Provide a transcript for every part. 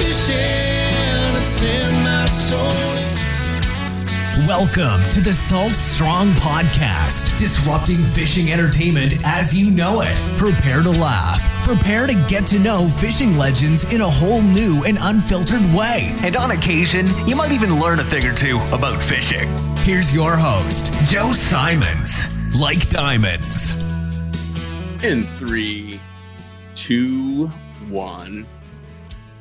fishing, it's in my soul. Welcome to the Salt Strong Podcast, disrupting fishing entertainment as you know it. Prepare to laugh. Prepare to get to know fishing legends in a whole new and unfiltered way. And on occasion, you might even learn a thing or two about fishing. Here's your host, Joe Simons. Like diamonds. In 3, 2, 1.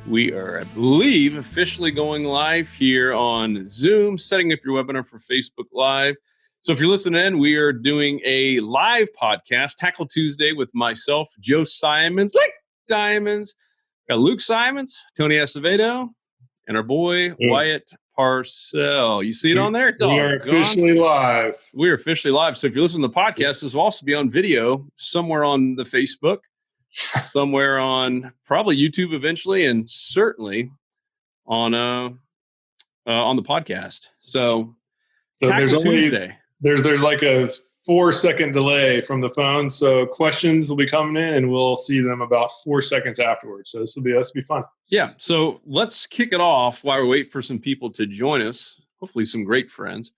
We are, I believe, officially going live here on Zoom, setting up your webinar for Facebook Live. So if you're listening in, we are doing a live podcast, Tackle Tuesday, with myself, Joe Simons, like diamonds. Got Luke Simons, Tony Acevedo, and our boy, Wyatt Parcell. You see it on there? We are officially live. We are officially live. So if you're listening to the podcast, this will also be on video somewhere on the Facebook, somewhere on probably YouTube eventually, and certainly on the podcast. So there's only Tuesday. There's like a 4-second delay from the phone, so questions will be coming in, and we'll see them about 4 seconds afterwards. So this will be fun. Yeah. So let's kick it off while we wait for some people to join us. Hopefully, some great friends.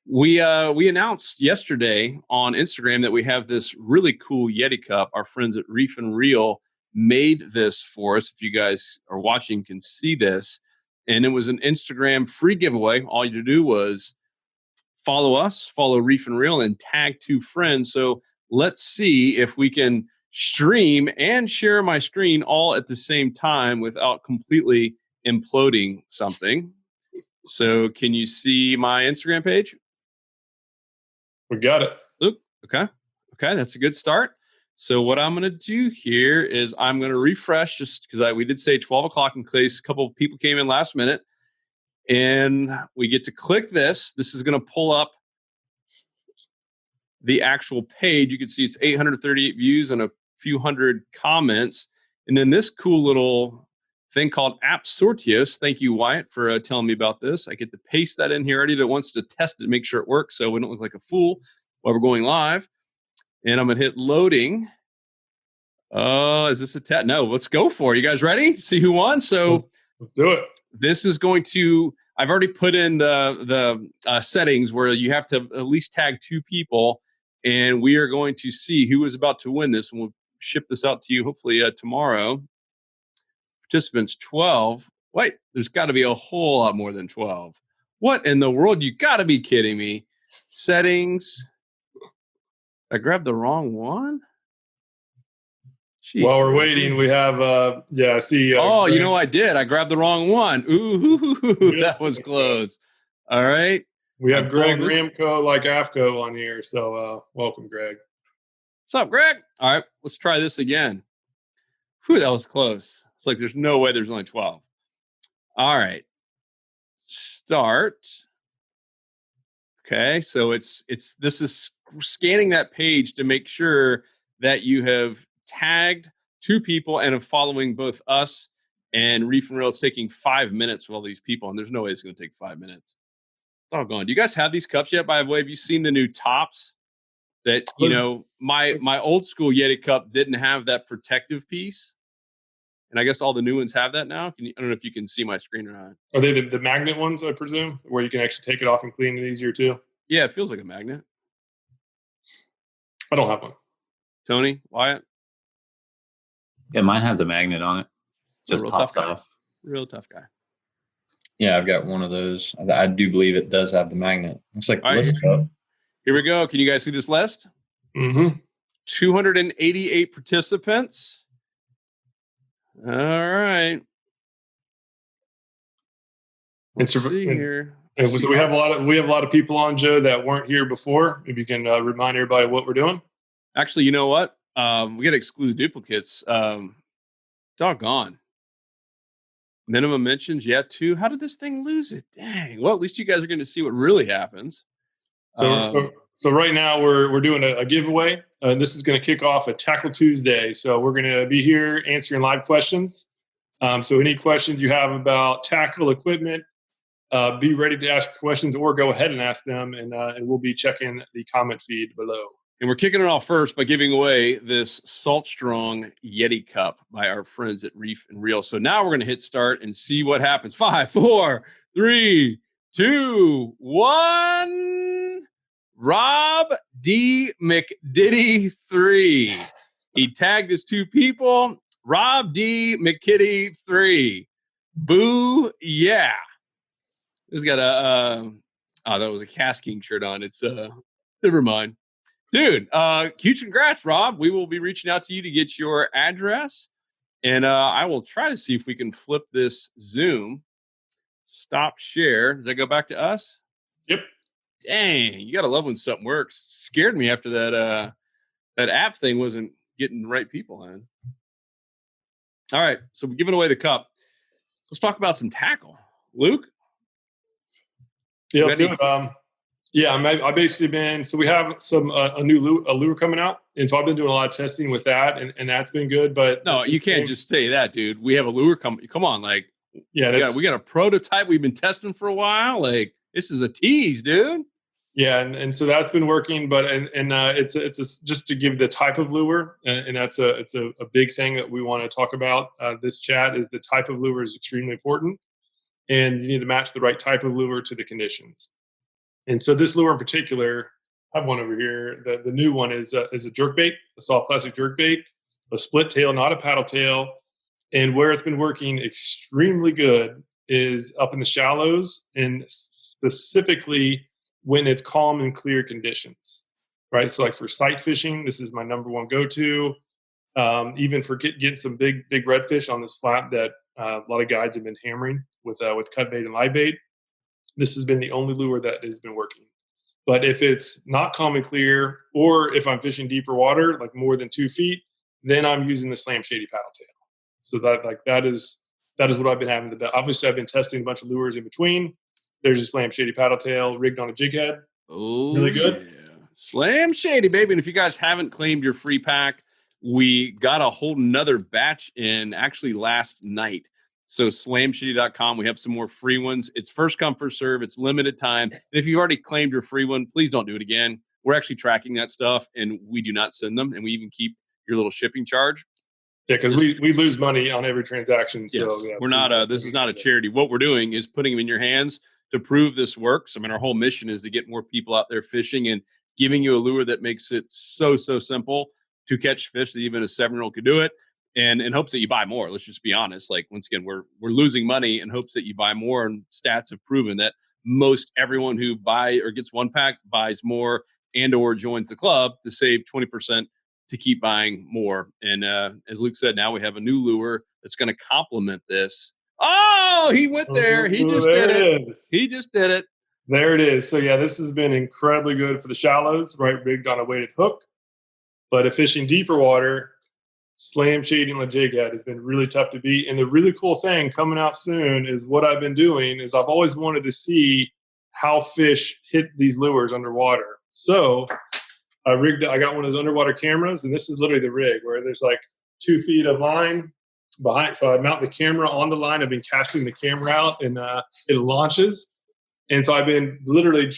We announced yesterday on Instagram that we have this really cool Yeti cup. Our friends at Reef and Reel made this for us. If you guys are watching, can see this. And it was an Instagram free giveaway. All you had to do was follow us, follow Reef and Reel, and tag 2 friends. So let's see if we can stream and share my screen all at the same time without completely imploding something. So can you see my Instagram page? We got it. Luke, okay, that's a good start. So what I'm going to do here is I'm going to refresh, just because we did say 12 o'clock in case a couple of people came in last minute. And we get to click this. This is going to pull up the actual page. You can see it's 838 views and a few hundred comments. And then this cool little thing called App Sortios. Thank you, Wyatt, for telling me about this. I get to paste that in here already that wants to test it to make sure it works so we don't look like a fool while we're going live. And I'm going to hit loading. Is this a test? No, let's go for it. You guys ready? See who won? So let's do it. This is going to, I've already put in the settings where you have to at least tag 2 people. And we are going to see who is about to win this. And we'll ship this out to you hopefully tomorrow. Participants 12. Wait, there's got to be a whole lot more than 12. What in the world? You got to be kidding me. Settings. I grabbed the wrong one. Jeez. While we're waiting, we have I see. Greg. You know I did. I grabbed the wrong one. Ooh, that was close. All right. We have Greg Ramco like AFCO on here. So welcome, Greg. What's up, Greg? All right, let's try this again. Whew, that was close. It's like there's no way there's only 12. All right. Start. Okay, so this is scanning that page to make sure that you have tagged 2 people and are following both us and Reef and Reel. It's taking 5 minutes for all these people, and there's no way it's going to take 5 minutes. Doggone. Do you guys have these cups yet? By the way, have you seen the new tops? That, my old school Yeti cup didn't have that protective piece. And I guess all the new ones have that now. I don't know if you can see my screen or not. Are they the magnet ones, I presume, where you can actually take it off and clean it easier too? Yeah, it feels like a magnet. I don't have one. Tony, Wyatt? Yeah, mine has a magnet on it. Just pops off. Real tough guy. Yeah, I've got one of those. I do believe it does have the magnet. Looks like the list up. Here we go. Can you guys see this list? Mm-hmm. 288 participants. All right. Let's see here. So we have a lot of people on, Joe, that weren't here before. If you can remind everybody what we're doing. Actually, you know what? We got to exclude duplicates. Doggone. Minimum mentions, 2. How did this thing lose it? Dang. Well, at least you guys are going to see what really happens. So right now we're doing a giveaway. This is going to kick off a Tackle Tuesday. So we're going to be here answering live questions. So any questions you have about tackle equipment, be ready to ask questions or go ahead and ask them, and we'll be checking the comment feed below. And we're kicking it off first by giving away this Salt Strong Yeti Cup by our friends at Reef and Reel. So now we're going to hit start and see what happens. 5, 4, 3, 2, 1. Rob D. McDiddy 3. He tagged his 2 people. Rob D. McKitty 3. Boo, yeah. He's got a, that was a Cass King shirt on. It's, never mind. Dude, huge congrats, Rob. We will be reaching out to you to get your address. And I will try to see if we can flip this Zoom. Stop share. Does that go back to us? Yep. Dang, you gotta love when something works. Scared me after that that app thing wasn't getting the right people in. All right, so we're giving away the cup. Let's talk about some tackle. Luke? Yeah, let's do it. Yeah, I've basically been, so we have some a new lure coming out, and so I've been doing a lot of testing with that, and that's been good. But no, you can't just say that, dude. We have a lure coming. Come on, like, yeah, we got a prototype we've been testing for a while. Like, this is a tease, dude. Yeah, and so that's been working, but it's just to give the type of lure, and it's a big thing that we want to talk about. This chat is the type of lure is extremely important, and you need to match the right type of lure to the conditions. And so this lure in particular, I have one over here. The new one is a jerkbait, a soft plastic jerkbait, a split tail, not a paddle tail. And where it's been working extremely good is up in the shallows, and specifically when it's calm and clear conditions, right? So like for sight fishing, this is my number one go-to. Even for getting some big redfish on this flat that a lot of guides have been hammering with cut bait and live bait. This has been the only lure that has been working. But if it's not calm and clear, or if I'm fishing deeper water, like more than 2 feet, then I'm using the Slam Shady paddle tail. So that is what I've been having. Obviously, I've been testing a bunch of lures in between. There's a Slam Shady paddle tail rigged on a jig head. Oh, really good. Yeah. Slam Shady, baby. And if you guys haven't claimed your free pack, we got a whole nother batch in actually last night. So slamshady.com, we have some more free ones. It's first come, first serve. It's limited time. And if you've already claimed your free one, please don't do it again. We're actually tracking that stuff, and we do not send them. And we even keep your little shipping charge. Yeah, because we lose money on every transaction. Yes, so yeah, we're not. This is not a charity. What we're doing is putting them in your hands to prove this works. I mean, our whole mission is to get more people out there fishing and giving you a lure that makes it so simple to catch fish that even a 7-year-old could do it. And in hopes that you buy more. Let's just be honest. Like, once again, we're losing money in hopes that you buy more. And stats have proven that most everyone who buy or gets one pack buys more and or joins the club to save 20% to keep buying more. And as Luke said, now we have a new lure that's going to complement this. Oh, he went there. He just did it. He just did it. There it is. So yeah, this has been incredibly good for the shallows, right? Rigged on a weighted hook. But if fishing deeper water, Slam Shady and jig head has been really tough to beat. And the really cool thing coming out soon is what I've been doing is I've always wanted to see how fish hit these lures underwater. So I got one of those underwater cameras, and this is literally the rig where there's like 2 feet of line behind. So I mount the camera on the line. I've been casting the camera out, and it launches. And so I've been literally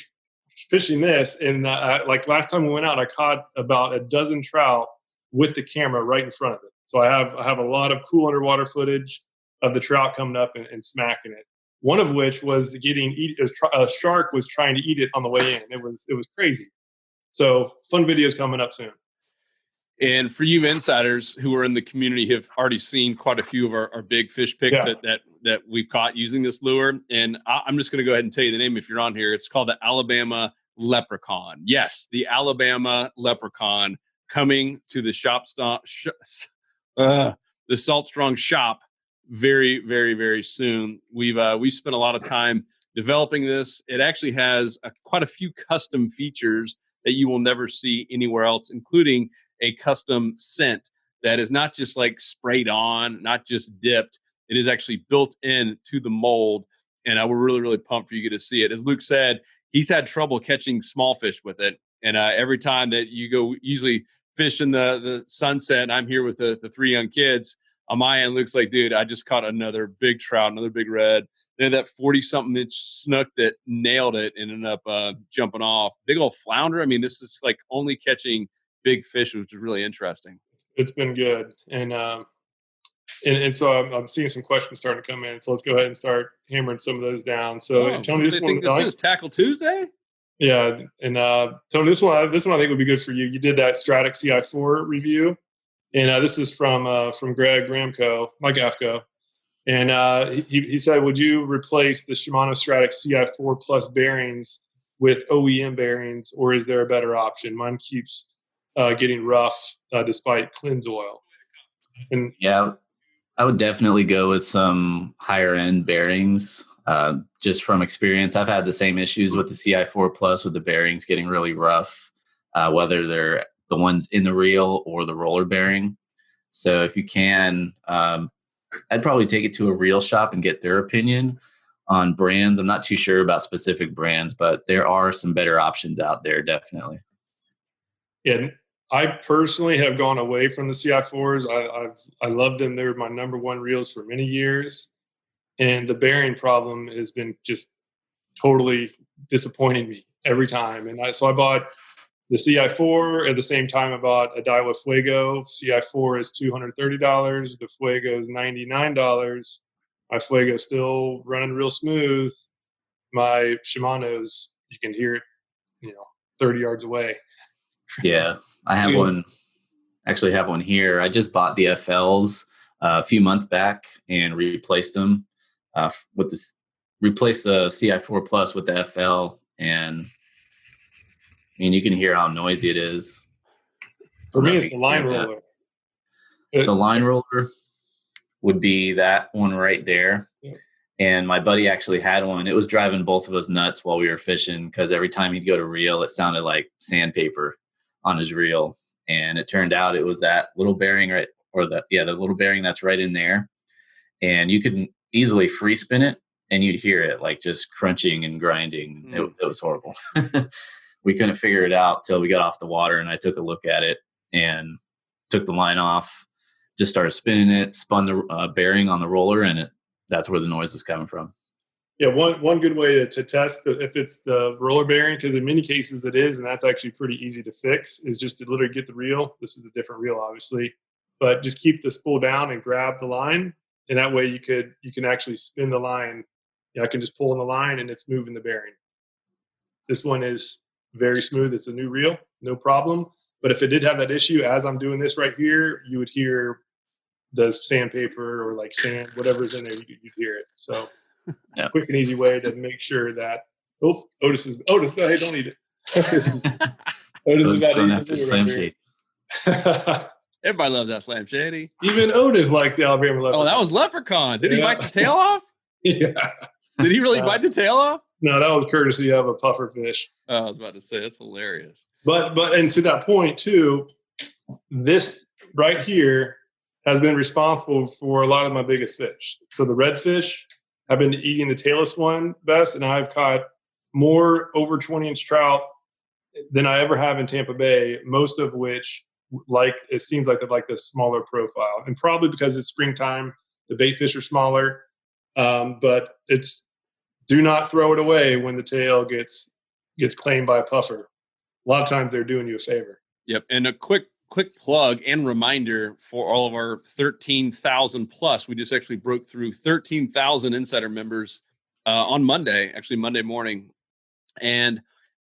fishing this. And like last time we went out, I caught about a dozen trout with the camera right in front of it. So I have a lot of cool underwater footage of the trout coming up and smacking it. One of which was a shark was trying to eat it on the way in. It was crazy. So fun videos coming up soon. And for you insiders who are in the community have already seen quite a few of our big fish picks that we've caught using this lure. And I'm just going to go ahead and tell you the name if you're on here. It's called the Alabama Leprechaun. Yes, the Alabama Leprechaun, coming to the the Salt Strong shop very, very, very soon. We spent a lot of time developing this. It actually has quite a few custom features that you will never see anywhere else, including a custom scent that is not just like sprayed on, not just dipped. It is actually built in to the mold. And we're really, really pumped for you to see it. As Luke said, he's had trouble catching small fish with it. And every time that you go, usually fish in the sunset, I'm here with the 3 young kids. on my end, looks like, dude, I just caught another big trout, another big red. Then that 40-something inch snook that nailed it and ended up jumping off. Big old flounder. I mean, this is like only catching big fish, which is really interesting. It's been good. And so I'm seeing some questions starting to come in. So let's go ahead and start hammering some of those down. So Tony, this one, this is Tackle Tuesday. Yeah, and Tony, this one I think would be good for you. You did that Stratic CI4 review, and this is from Greg Ramco, Mike Afko, and he said, would you replace the Shimano Stratic CI4 Plus bearings with OEM bearings, or is there a better option? Mine keeps getting rough despite cleanse oil. And yeah, I would definitely go with some higher end bearings. Just from experience, I've had the same issues with the CI4 Plus with the bearings getting really rough, whether they're the ones in the reel or the roller bearing. So if you can, I'd probably take it to a reel shop and get their opinion on brands. I'm not too sure about specific brands, but there are some better options out there, definitely. And I personally have gone away from the CI4s. I love them. They're my number one reels for many years. And the bearing problem has been just totally disappointing me every time. And so I bought the CI4 at the same time. I bought a Daiwa Fuego. CI4 is $230. The Fuego is $99. My Fuego is still running real smooth. My Shimano's, you can hear it, 30 yards away. Yeah, I have one. Actually, have one here. I just bought the FLs a few months back and replaced them with this. Replaced the CI4 Plus with the FL, and I mean, you can hear how noisy it is. For me, it's the line roller. The line roller would be that one right there. Yeah. And my buddy actually had one. It was driving both of us nuts while we were fishing because every time he'd go to reel, it sounded like sandpaper on his reel. And it turned out it was that little bearing the little bearing that's right in there. And you could easily free spin it and you'd hear it like just crunching and grinding. It was horrible. We couldn't figure it out till we got off the water, and I took a look at it and took the line off, just started spinning it, spun the bearing on the roller, and that's where the noise was coming from. Yeah, one good way to test if it's the roller bearing, because in many cases it is, and that's actually pretty easy to fix, is just to literally get the reel. This is a different reel, obviously, but just keep the spool down and grab the line, and that way you can actually spin the line. I can just pull on the line and it's moving the bearing. This one is very smooth. It's a new reel, no problem. But if it did have that issue, as I'm doing this right here, you would hear the sandpaper or like sand, whatever's in there, you'd hear it. So yeah. Quick and easy way to make sure that, Otis, hey, don't eat it. Otis is about to eat the Slam Shady. Everybody loves that Slam Shady. Even Otis likes the Alabama Leprechaun. Oh, that was Leprechaun. Did he bite the tail off? Yeah. Did he really bite the tail off? No, that was courtesy of a puffer fish. Oh, I was about to say, that's hilarious. But and to that point too, this right here has been responsible for a lot of my biggest fish. So the redfish have been eating the tailless one best, and I've caught more over 20-inch trout than I ever have in Tampa Bay, most of which it seems like they like this smaller profile. And probably because it's springtime, the bait fish are smaller. But do not throw it away when the tail gets claimed by a puffer. A lot of times they're doing you a favor. Yep. And a quick plug and reminder for all of our 13,000 plus. We just actually broke through 13,000 insider members on Monday morning. And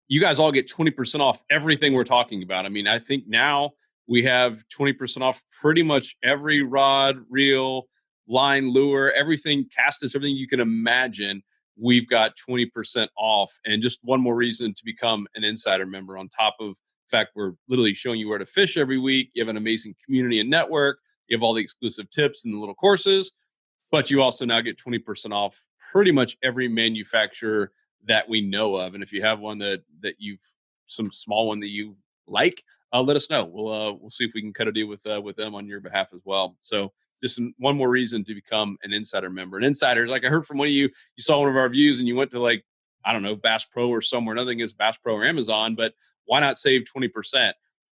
you guys all get 20% off everything we're talking about. I mean, I think now we have 20% off pretty much every rod, reel, line, lure, everything, casters, everything you can imagine. We've got 20% off, and just one more reason to become an insider member on top of the fact we're literally showing you where to fish every week. You have an amazing community and network. You have all the exclusive tips and the little courses, but you also now get 20% off pretty much every manufacturer that we know of. And if you have one that some small one that you like, let us know. We'll see if we can cut a deal with them on your behalf as well. So just one more reason to become an insider member. And insiders, like I heard from one of you saw one of our views and you went to Bass Pro or somewhere. Nothing is Bass Pro or Amazon, but why not save 20%?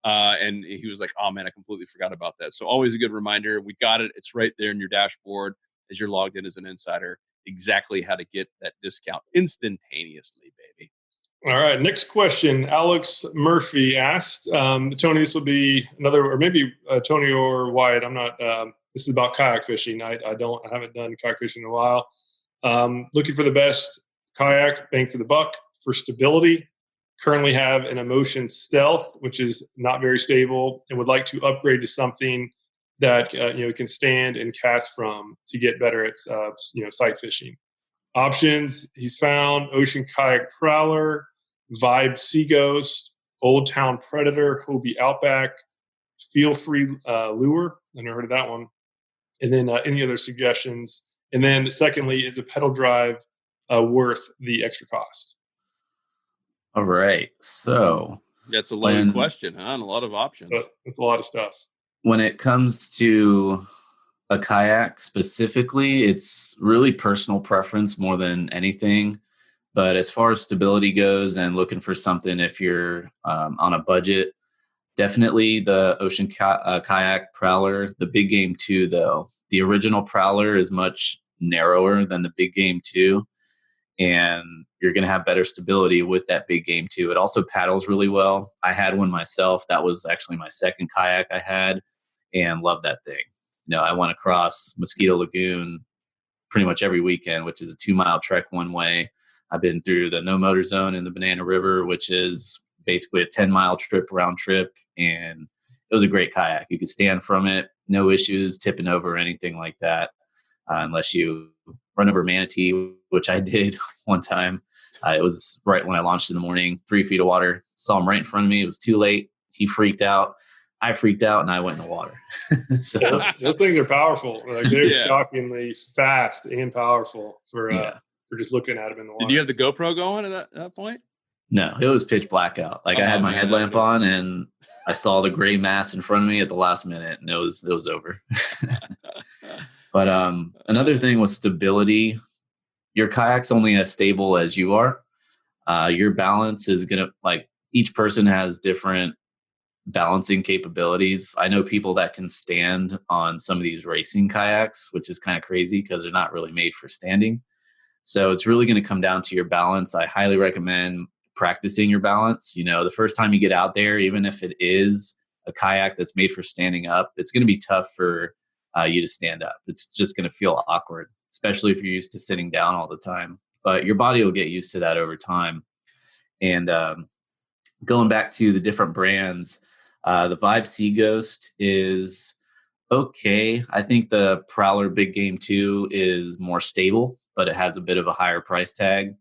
And he was like, oh man, I completely forgot about that. So always a good reminder. We got it. It's right there in your dashboard as you're logged in as an insider, exactly how to get that discount instantaneously, baby. All right. Next question. Alex Murphy asked, Tony, this will be another, or maybe Tony or Wyatt. I'm not, this is about kayak fishing. I haven't done kayak fishing in a while. Looking for the best kayak, bang for the buck, for stability. Currently have an Emotion Stealth, which is not very stable, and would like to upgrade to something that can stand and cast from to get better at sight fishing. Options he's found: Ocean Kayak Prowler, Vibe Sea Ghost, Old Town Predator, Hobie Outback, Feel Free Lure. I never heard of that one. And then any other suggestions? And then secondly, is a pedal drive worth the extra cost? All right. So that's a loaded question, huh? And a lot of options. That's a lot of stuff. When it comes to a kayak specifically, it's really personal preference more than anything. But as far as stability goes and looking for something, if you're on a budget, definitely the Ocean Kayak Prowler. The Big Game 2, though. The original Prowler is much narrower than the Big Game 2. And you're going to have better stability with that Big Game 2. It also paddles really well. I had one myself. That was actually my second kayak I had, and loved that thing. I went across Mosquito Lagoon pretty much every weekend, which is a 2-mile trek one way. I've been through the No Motor Zone in the Banana River, which is basically a 10-mile trip round trip. And it was a great kayak. You could stand from it, no issues tipping over or anything like that, unless you run over manatee, which I did one time. It was right when I launched in the morning, 3 feet of water, saw him right in front of me. It was too late. He freaked out. I freaked out, and I went in the water. So those things are powerful. Like they're shockingly fast and powerful for just looking at them in the water. Did you have the GoPro going at that point? No, it was pitch black out. Like I had my headlamp on, and I saw the gray mass in front of me at the last minute, and it was over. But another thing with stability, your kayak's only as stable as you are. Your balance is going to, each person has different balancing capabilities. I know people that can stand on some of these racing kayaks, which is kind of crazy because they're not really made for standing. So it's really going to come down to your balance. I highly recommend practicing your balance. The first time you get out there, even if it is a kayak that's made for standing up, it's going to be tough for you to stand up. It's just going to feel awkward, especially if you're used to sitting down all the time. But your body will get used to that over time. And going back to the different brands, the Vibe Sea Ghost is okay. I think the Prowler Big Game 2 is more stable, but it has a bit of a higher price tag.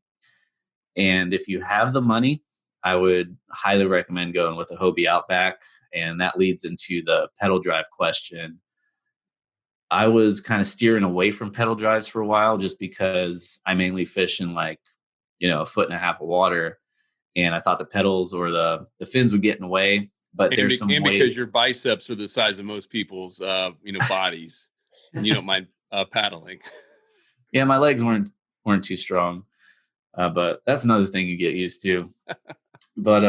And if you have the money, I would highly recommend going with a Hobie Outback. And that leads into the pedal drive question. I was kind of steering away from pedal drives for a while just because I mainly fish in a 1.5 foot of water. And I thought the pedals or the fins would get in the way. But there's some ways. Because your biceps are the size of most people's, bodies, and you don't mind paddling. Yeah, my legs weren't too strong, but that's another thing you get used to. But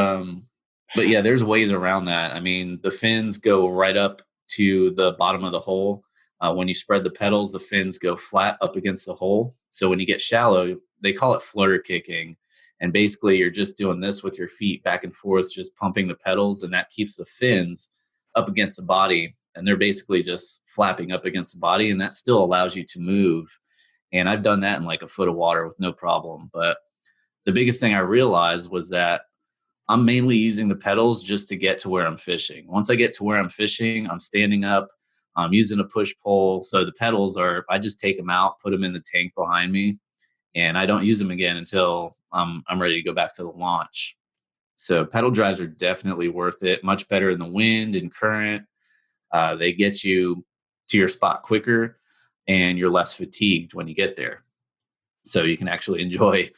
yeah, there's ways around that. I mean, the fins go right up to the bottom of the hole. When you spread the pedals, the fins go flat up against the hole. So when you get shallow, they call it flutter kicking. And basically, you're just doing this with your feet back and forth, just pumping the pedals, and that keeps the fins up against the body. And they're basically just flapping up against the body, and that still allows you to move. And I've done that in 1 foot of water with no problem. But the biggest thing I realized was that I'm mainly using the pedals just to get to where I'm fishing. Once I get to where I'm fishing, I'm standing up, I'm using a push pole. So the pedals I just take them out, put them in the tank behind me, and I don't use them again until I'm ready to go back to the launch. So pedal drives are definitely worth it. Much better in the wind and current. They get you to your spot quicker, and you're less fatigued when you get there. So you can actually enjoy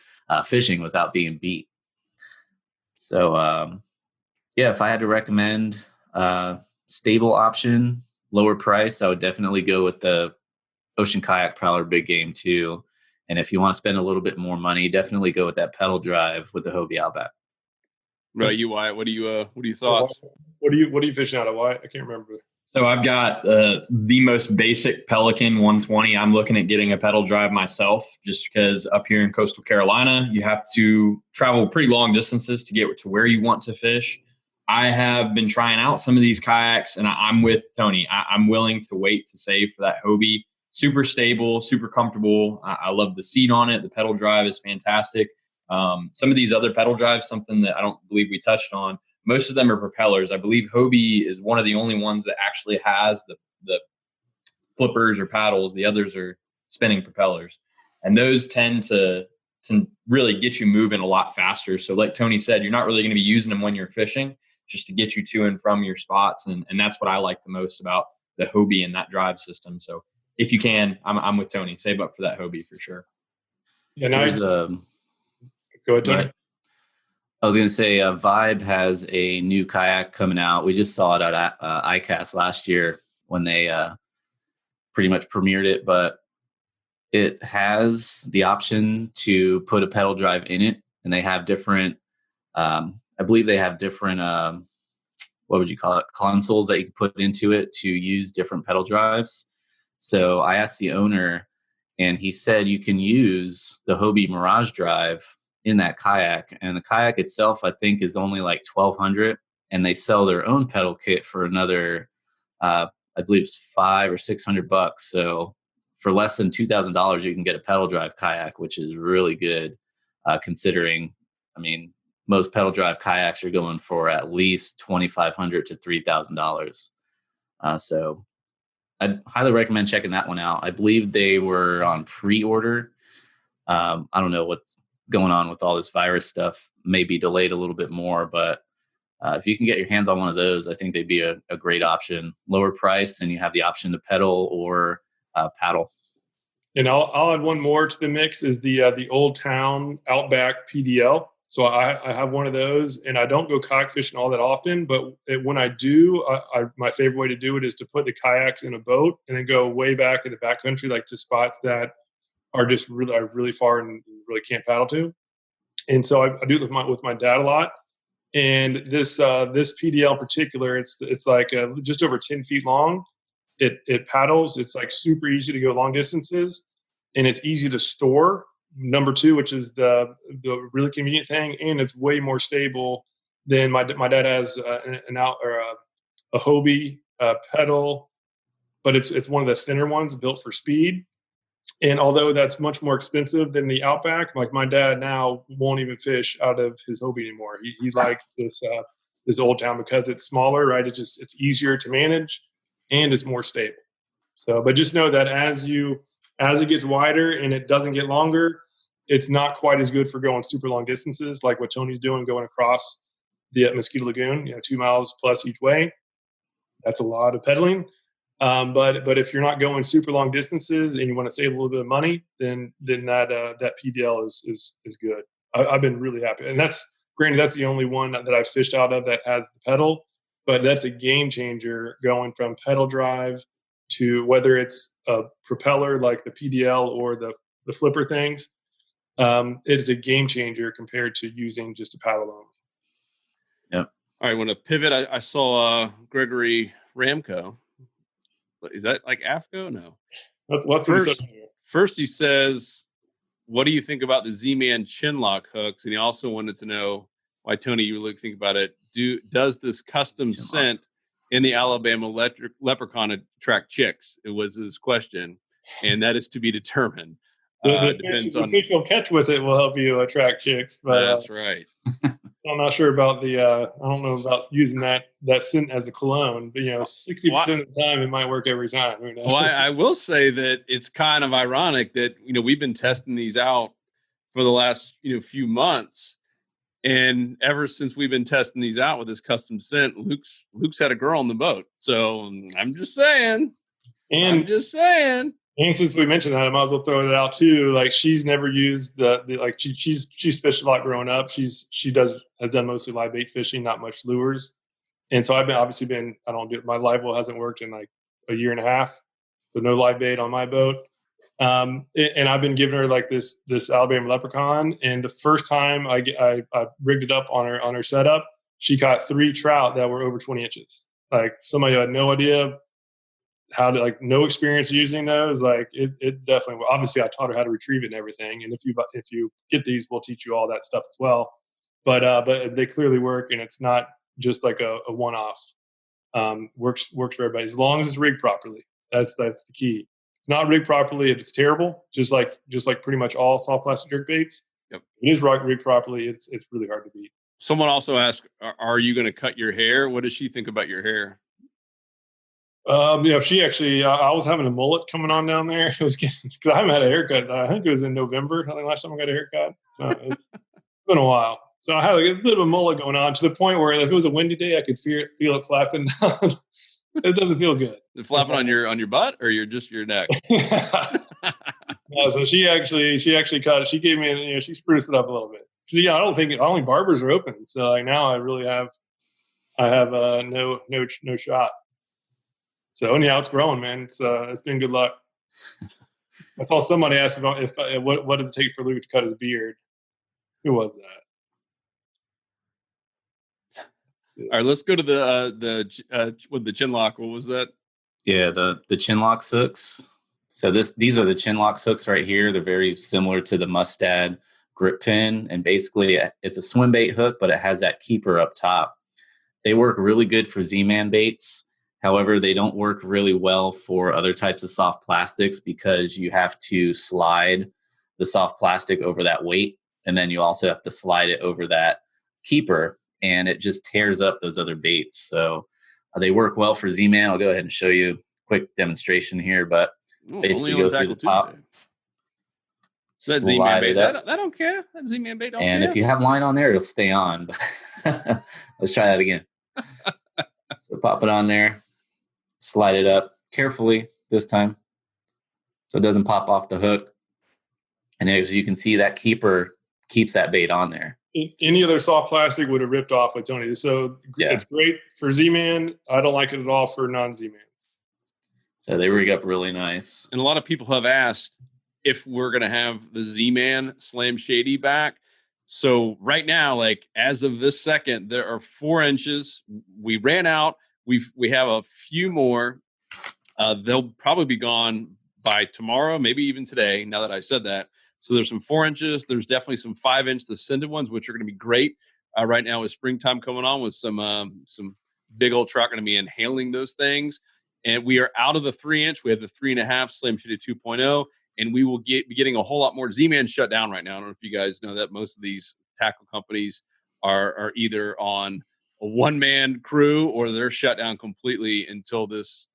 fishing without being beat. So if I had to recommend stable option, lower price, I would definitely go with the Ocean Kayak Prowler Big Game 2. And if you want to spend a little bit more money, definitely go with that pedal drive with the Hobie Outback. Right, you Wyatt, what are you thoughts? What are you fishing out of, Wyatt? I can't remember. So I've got the most basic Pelican 120. I'm looking at getting a pedal drive myself, just because up here in coastal Carolina, you have to travel pretty long distances to get to where you want to fish. I have been trying out some of these kayaks, and I'm with Tony. I'm willing to wait to save for that Hobie. Super stable, super comfortable. I love the seat on it. The pedal drive is fantastic. Some of these other pedal drives, something that I don't believe we touched on, most of them are propellers. I believe Hobie is one of the only ones that actually has the flippers or paddles. The others are spinning propellers. And those tend to really get you moving a lot faster. So like Tony said, you're not really going to be using them when you're fishing, just to get you to and from your spots. And that's what I like the most about the Hobie and that drive system. So if you can, I'm with Tony. Save up for that Hobie for sure. Yeah, now go ahead, Tony. I was going to say Vibe has a new kayak coming out. We just saw it at ICAST last year when they pretty much premiered it, but it has the option to put a pedal drive in it, and they have different, I believe they have different, what would you call it, consoles that you can put into it to use different pedal drives. So I asked the owner, and he said you can use the Hobie Mirage drive in that kayak, and the kayak itself I think is only like $1,200, and they sell their own pedal kit for another I believe it's $500 or $600. So for less than $2,000 you can get a pedal drive kayak, which is really good, considering, I mean, most pedal drive kayaks are going for at least $2,500 to $3,000. So I'd highly recommend checking that one out. I believe they were on pre-order. I don't know what's going on with all this virus stuff, maybe delayed a little bit more, but if you can get your hands on one of those, I think they'd be a great option. Lower price, and you have the option to pedal or paddle. And I'll add one more to the mix, is the Old Town Outback PDL. So I have one of those, and I don't go kayak fishing all that often, but when I do, my favorite way to do it is to put the kayaks in a boat and then go way back in the backcountry, like to spots that are just really far and really can't paddle to. And so I do it with my dad a lot. And this PDL in particular, it's like just over 10 feet long. It paddles. It's like super easy to go long distances, and it's easy to store. Number two, which is the really convenient thing, and it's way more stable than my dad has a Hobie pedal, but it's one of the thinner ones built for speed. And although that's much more expensive than the Outback, like my dad now won't even fish out of his Hobie anymore. He likes this Old Town because it's smaller, right? It's easier to manage, and it's more stable. So, but just know that as it gets wider and it doesn't get longer, it's not quite as good for going super long distances, like what Tony's doing, going across the Mosquito Lagoon, 2 miles plus each way. That's a lot of pedaling. But if you're not going super long distances and you want to save a little bit of money, then that PDL is good. I've been really happy, and that's the only one that I've fished out of that has the pedal. But that's a game changer, going from pedal drive to whether it's a propeller like the PDL or the flipper things. It is a game changer compared to using just a paddle only. Yep. All right, I want to pivot. I saw Gregory Ramco. Is that like AFCO? No. What's first he says, what do you think about the Z-Man chin lock hooks? And he also wanted to know why, Tony, you really think about it. Does this custom scent in the Alabama leprechaun attract chicks? It was his question, and that is to be determined. Depends on the fish you'll catch with it will help you attract chicks. But that's right. I'm not sure about I don't know about using that scent as a cologne, but 60% of the time it might work every time. Who knows? Well, I will say that it's kind of ironic that we've been testing these out for the last few months, and ever since we've been testing these out with this custom scent, Luke's had a girl on the boat. So I'm just saying. And since we mentioned that, I might as well throw it out too. Like, she's never used she's fished a lot growing up. Has done mostly live bait fishing, not much lures. And so I've been my live well hasn't worked in like a year and a half. So no live bait on my boat. And I've been giving her like this Alabama leprechaun. And the first time I rigged it up on her setup, she caught 3 trout that were over 20 inches. Like somebody who had no idea how to, like, no experience using those. Like it definitely, obviously I taught her how to retrieve it and everything. And if you get these, we'll teach you all that stuff as well. But they clearly work, and it's not just like a one-off. Works for everybody as long as it's rigged properly. That's the key. It's not rigged properly, it's terrible. Just like pretty much all soft plastic jerk baits. Yep. If it is rigged properly, it's really hard to beat. Someone also asked, "Are you going to cut your hair?" What does she think about your hair? Yeah, she actually. I was having a mullet coming on down there. It was because I haven't had a haircut. I think it was in November. I think last time I got a haircut. So it's been a while. So I had a bit of a mullet going on, to the point where if it was a windy day, I could feel it flapping down. It doesn't feel good. The flapping on your butt, or your neck? No, so she actually cut it. She gave me, she spruced it up a little bit. So I don't think only barbers are open. So like now I really have, no shot. So anyhow, it's growing, man. It's been good luck. I saw somebody ask about what does it take for Luke to cut his beard. Who was that? All right, let's go to with the chin lock. What was that? Yeah, the Chinlocks hooks. So these are the Chinlocks hooks right here. They're very similar to the Mustad grip pin, and basically it's a swim bait hook, but it has that keeper up top. They work really good for Z-Man baits. However, they don't work really well for other types of soft plastics, because you have to slide the soft plastic over that weight, and then you also have to slide it over that keeper, and it just tears up those other baits. So they work well for Z-Man. I'll go ahead and show you a quick demonstration here, but basically go through the top. That Z-Man bait, I don't care. That Z-Man bait don't care. And if you have line on there, it'll stay on. Let's try that again. So pop it on there, slide it up carefully this time so it doesn't pop off the hook. And as you can see, that keeper keeps that bait on there. Any other soft plastic would have ripped off with Tony. So yeah, it's great for Z-Man. I don't like it at all for non-Z-Mans. So they rig up really nice. And a lot of people have asked if we're going to have the Z-Man Slam Shady back. So right now, like as of this second, there are 4 inches. We ran out. We have a few more. They'll probably be gone by tomorrow, maybe even today, now that I said that. So there's some 4 inches. There's definitely some 5-inch, the scented ones, which are going to be great. Right now with springtime coming on, with some big old trout going to be inhaling those things. And we are out of the 3-inch. We have the 3.5 Slam Shady 2.0, and we will be getting a whole lot more. Z-Man shut down right now. I don't know if you guys know that most of these tackle companies are either on a one-man crew, or they're shut down completely until this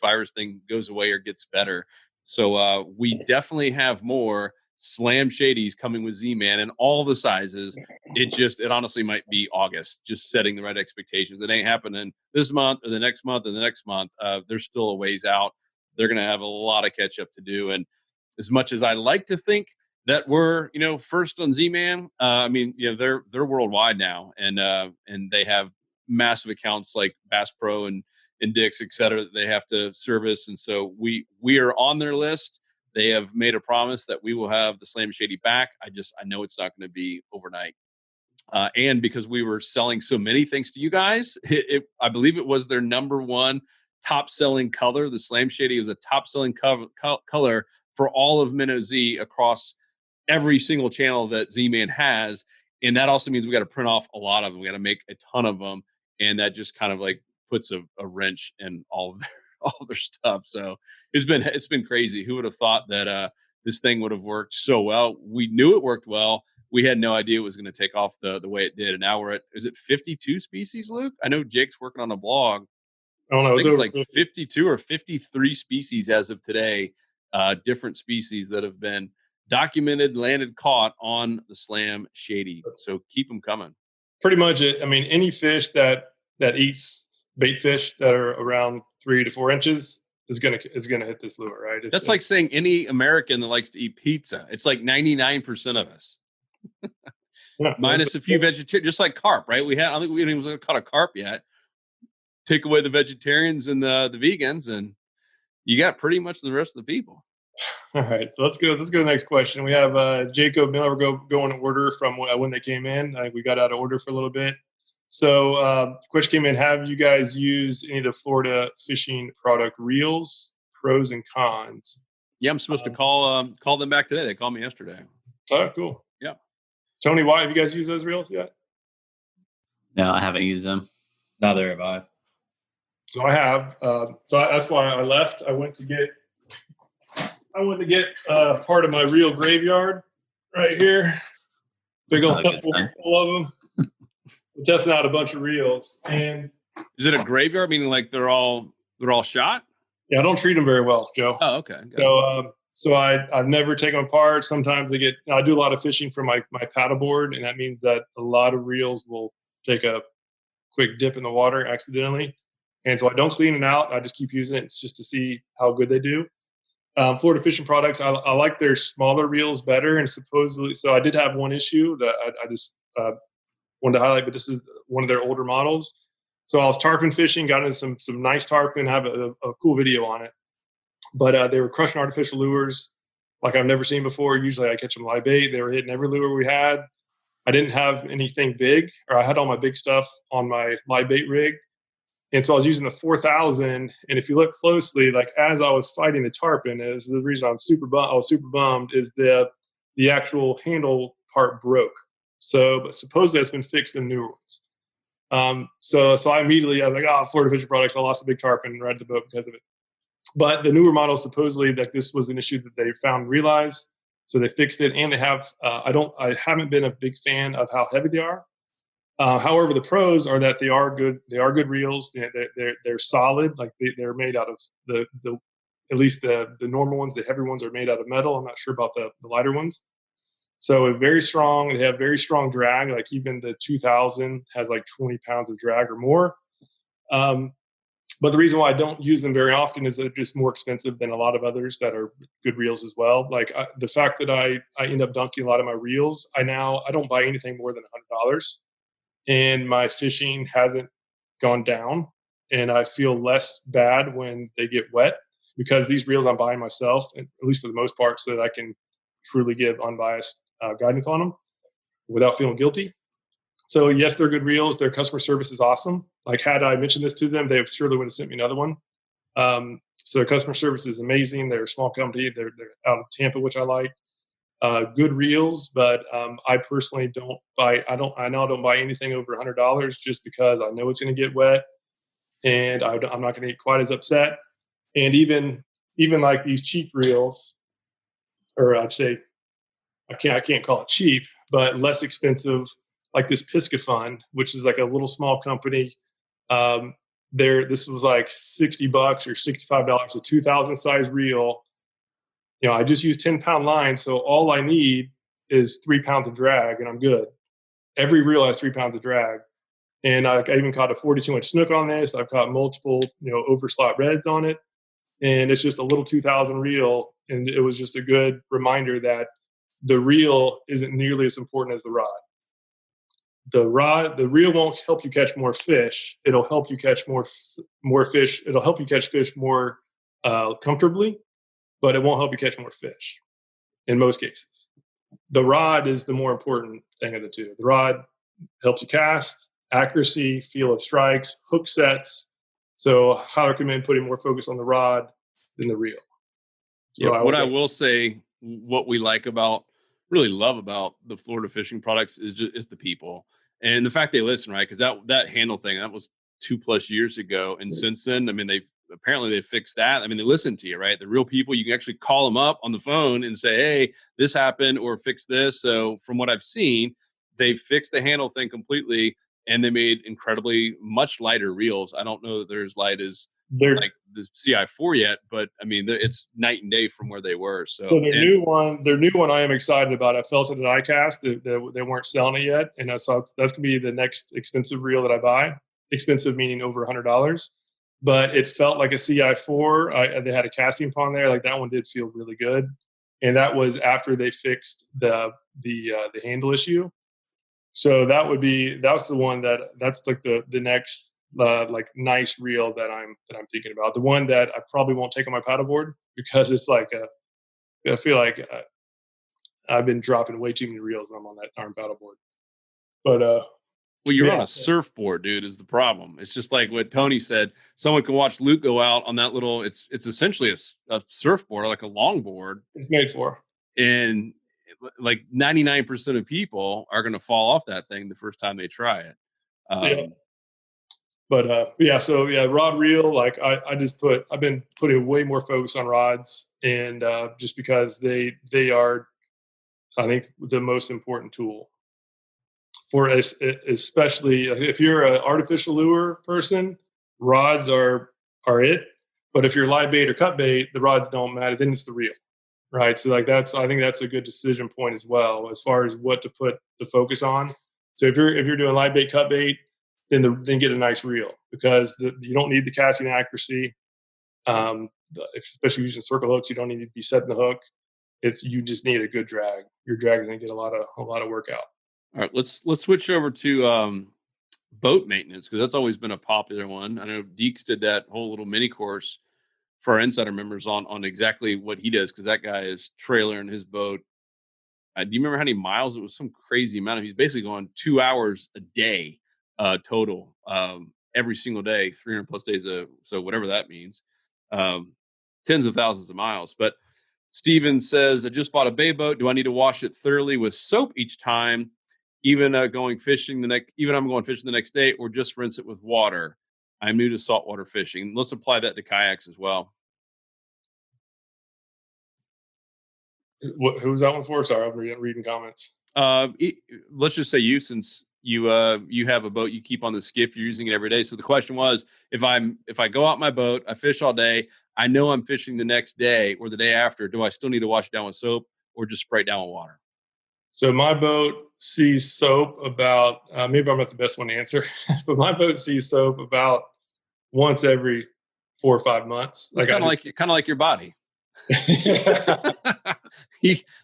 virus thing goes away or gets better. So we definitely have more Slam Shadies coming with Z-Man in all the sizes. It honestly might be August, just setting the right expectations. It ain't happening this month or the next month or the next month. They're still a ways out. They're going to have a lot of catch up to do. And as much as I like to think that we're, first on Z-Man, they're worldwide now, and they have massive accounts like Bass Pro and Dick's, et cetera, that they have to service. And so we are on their list. They have made a promise that we will have the Slam Shady back. I know it's not going to be overnight. And because we were selling so many things to you guys, I believe it was their number one top selling color. The Slam Shady was a top selling color for all of Minnow Z across every single channel that Z-Man has. And that also means we got to print off a lot of them. We got to make a ton of them. And that just kind of like puts a wrench in all of their stuff. So it's been crazy. Who would have thought that this thing would have worked so well? We knew it worked well. We had no idea it was going to take off the way it did. And now we're at, is it 52 species, Luke? I know Jake's working on a blog. I don't know. I think it's like 52 or 53 species as of today, different species that have been documented, landed, caught on the Slam Shady. So keep them coming. Pretty much it. I mean, any fish that eats bait fish that are around 3 to 4 inches is gonna hit this lure, right? That's like saying any American that likes to eat pizza. It's like 99% of us. Yeah, minus a few vegetarians, just like carp, right? I don't think we even caught a carp yet. Take away the vegetarians and the vegans, and you got pretty much the rest of the people. All right, so let's go. Let's go to the next question. We have Jacob Miller go in order from when they came in. I think we got out of order for a little bit. So, question came in: have you guys used any of the Florida fishing product reels? Pros and cons. Yeah, I'm supposed to call them back today. They called me yesterday. Oh, cool. Yeah. Tony, why have you guys used those reels yet? No, I haven't used them. Neither have I. So I have. That's why I left. I went to get part of my reel graveyard right here. Big That's old not a good couple sign. full of them. We're testing out a bunch of reels, and Is it a graveyard? Meaning like they're all shot? yeah, I don't treat them very well, Joe. Oh, okay. Got it. So I've never taken them apart. Sometimes I do a lot of fishing for my paddleboard, and that means that a lot of reels will take a quick dip in the water accidentally. And so I don't clean it out. I just keep using it. It's just to see how good they do. Florida Fishing Products, I like their smaller reels better. And supposedly, so I did have one issue that I just wanted to highlight, but this is one of their older models. So I was tarpon fishing, got into some nice tarpon, have a cool video on it. But they were crushing artificial lures like I've never seen before. Usually I catch them live bait. They were hitting every lure we had. I didn't have anything big, or I had all my big stuff on my live bait rig. And so I was using the 4000. And if you look closely, like as I was fighting the tarpon, is the reason I was super bummed is the actual handle part broke. So, but supposedly it's been fixed in newer ones. So I immediately, I was like, Florida Fishing Products, I lost a big tarpon, right the boat because of it. But the newer models, supposedly that this was an issue that they found and realized. So they fixed it, and they have. I haven't been a big fan of how heavy they are. However, the pros are that they are good. They are good reels. They're solid. Like they're made out of the at least the normal ones. The heavy ones are made out of metal. I'm not sure about the lighter ones. So very strong. They have very strong drag. Like even the 2000 has like 20 pounds of drag or more. But the reason why I don't use them very often is they're just more expensive than a lot of others that are good reels as well. Like the fact that I end up dunking a lot of my reels, I don't buy anything more than $100, and my fishing hasn't gone down, and I feel less bad when they get wet because these reels I'm buying myself, at least for the most part, so that I can truly give unbiased guidance on them without feeling guilty. So yes, they're good reels. Their customer service is awesome. Like had I mentioned this to them, they surely would have sent me another one. So their customer service is amazing. They're a small company. They're out of Tampa, which I like. Good reels, but I personally don't buy. I don't buy anything over $100 just because I know it's going to get wet, and I'm not going to get quite as upset. And even like these cheap reels, or I'd say I can't call it cheap, but less expensive, like this Piscafun, which is like a little small company. This was like $60 or $65, a 2000 size reel. You know, I just use 10-pound line, so all I need is 3 pounds of drag, and I'm good. Every reel has 3 pounds of drag, and I even caught a 42-inch snook on this. I've caught multiple, overslot reds on it, and it's just a little 2000 reel, and it was just a good reminder that the reel isn't nearly as important as the rod. The reel won't help you catch more fish. It'll help you catch more fish. It'll help you catch fish more comfortably, but it won't help you catch more fish in most cases. The rod is the more important thing of the two. The rod helps you cast, accuracy, feel of strikes, hook sets. So I recommend putting more focus on the rod than the reel. So yeah, I will say, what we really love about the Florida Fishing Products is the people and the fact they listen, right? Because that handle thing, that was 2+ years ago, and since then, I mean, they've fixed that. I mean, they listen to you, right? The real people, you can actually call them up on the phone and say, hey, this happened, or fix this. So from what I've seen, they fixed the handle thing completely, and they made incredibly much lighter reels. I don't know that they're as light as like the CI4 yet, but I mean, it's night and day from where they were. So their new one, I am excited about. I felt it at ICAST. They weren't selling it yet, and that's gonna be the next expensive reel that I buy. Expensive meaning over $100. But it felt like a CI4. They had a casting pond there. Like that one did feel really good, and that was after they fixed the handle issue. So that's the one that's like the next like nice reel that I'm thinking about. The one that I probably won't take on my paddleboard because it's like I feel like I've been dropping way too many reels when I'm on that darn paddleboard. But well, you're on a surfboard, dude, is the problem. It's just like what Tony said. Someone can watch Luke go out on that little, it's essentially a surfboard, like a longboard. It's made for. And like 99% of people are going to fall off that thing the first time they try it. But rod reel, like I've been putting way more focus on rods, and just because they are, I think, the most important tool for us, especially if you're an artificial lure person. Rods are it, but if you're live bait or cut bait, the rods don't matter. Then it's the reel, right? So like I think that's a good decision point as well as far as what to put the focus on. So if you're doing live bait, cut bait, then get a nice reel, because you don't need the casting accuracy. Especially using circle hooks, you don't need to be setting the hook. You just need a good drag. Your drag is going to get a lot of work out. All right, let's switch over to boat maintenance, because that's always been a popular one. I know Deeks did that whole little mini course for our insider members on exactly what he does, because that guy is trailering his boat. Do you remember how many miles? It was some crazy amount. He's basically going 2 hours a day total, every single day, 300 plus days. So whatever that means, tens of thousands of miles. But Steven says, I just bought a bay boat. Do I need to wash it thoroughly with soap each time? Even going fishing I'm going fishing the next day, or just rinse it with water? I'm new to saltwater fishing. Let's apply that to kayaks as well. Who was that one for? Sorry, I'm reading comments. Let's just say you, since you have a boat you keep on the skiff, you're using it every day. So the question was, if I go out my boat, I fish all day, I know I'm fishing the next day or the day after, do I still need to wash it down with soap or just spray it down with water? So my boat sees soap about, maybe I'm not the best one to answer, but my boat sees soap about once every 4 or 5 months. It's kind of like your body.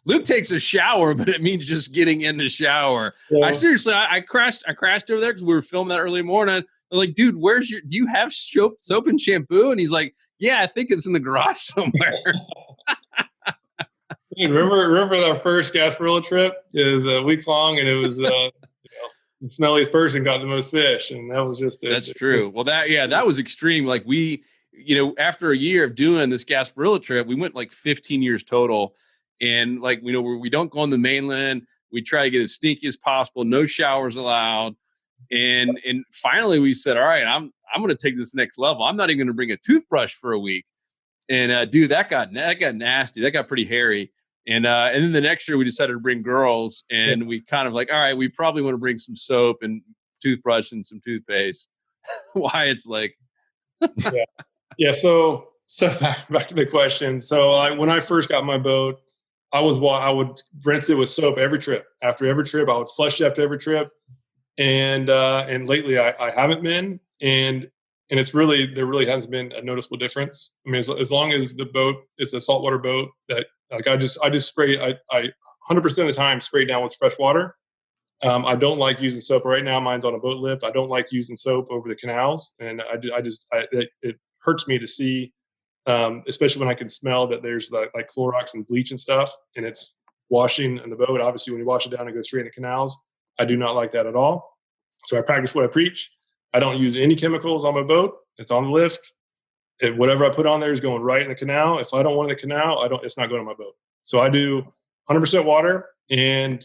Luke takes a shower, but it means just getting in the shower. Yeah. I crashed over there because we were filming that early morning. I'm like, dude, do you have soap and shampoo? And he's like, yeah, I think it's in the garage somewhere. Remember our first Gasparilla trip? It was a week long, and it was the smelliest person got the most fish, and that was just that's true. Well, that was extreme. Like we, after a year of doing this Gasparilla trip, we went like 15 years total, and like we don't go on the mainland. We try to get as stinky as possible. No showers allowed, and finally we said, all right, I'm going to take this next level. I'm not even going to bring a toothbrush for a week. And dude, that got nasty. That got pretty hairy. And then the next year we decided to bring girls, and we kind of like, all right, we probably want to bring some soap and toothbrush and some toothpaste. Wyatt's like, yeah. So back to the question. So when I first got my boat, I would rinse it with soap every trip. After every trip, I would flush it after every trip. And lately I haven't been, and there really hasn't been a noticeable difference. I mean, as long as the boat is a saltwater boat, that like I just spray, I 100% of the time spray down with fresh water. I don't like using soap. Right now, mine's on a boat lift. I don't like using soap over the canals, and it hurts me to see, especially when I can smell that there's like Clorox and bleach and stuff, and it's washing in the boat. Obviously, when you wash it down, it goes straight into canals. I do not like that at all. So I practice what I preach. I don't use any chemicals on my boat. It's on the lift. Whatever I put on there is going right in the canal. If I don't want the canal, it's not going on my boat. So I do 100% water, and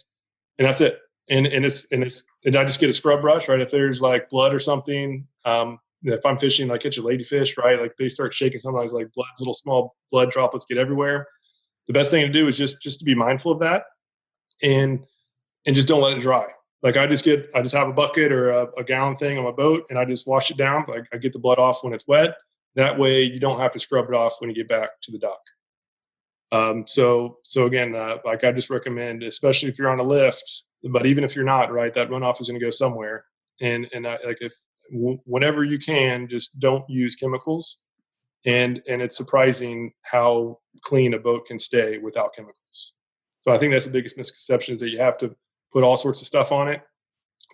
that's it. And I just get a scrub brush, right? If there's like blood or something, if I'm fishing, like catch a ladyfish, right? Like they start shaking, sometimes like little small blood droplets get everywhere. The best thing to do is just to be mindful of that, and just don't let it dry. Like I just have a bucket or a gallon thing on my boat, and I just wash it down. Like I get the blood off when it's wet. That way you don't have to scrub it off when you get back to the dock. So again, like I just recommend, especially if you're on a lift, but even if you're not, right, that runoff is going to go somewhere. And whenever you can, just don't use chemicals. And it's surprising how clean a boat can stay without chemicals. So I think that's the biggest misconception, is that you have to put all sorts of stuff on it.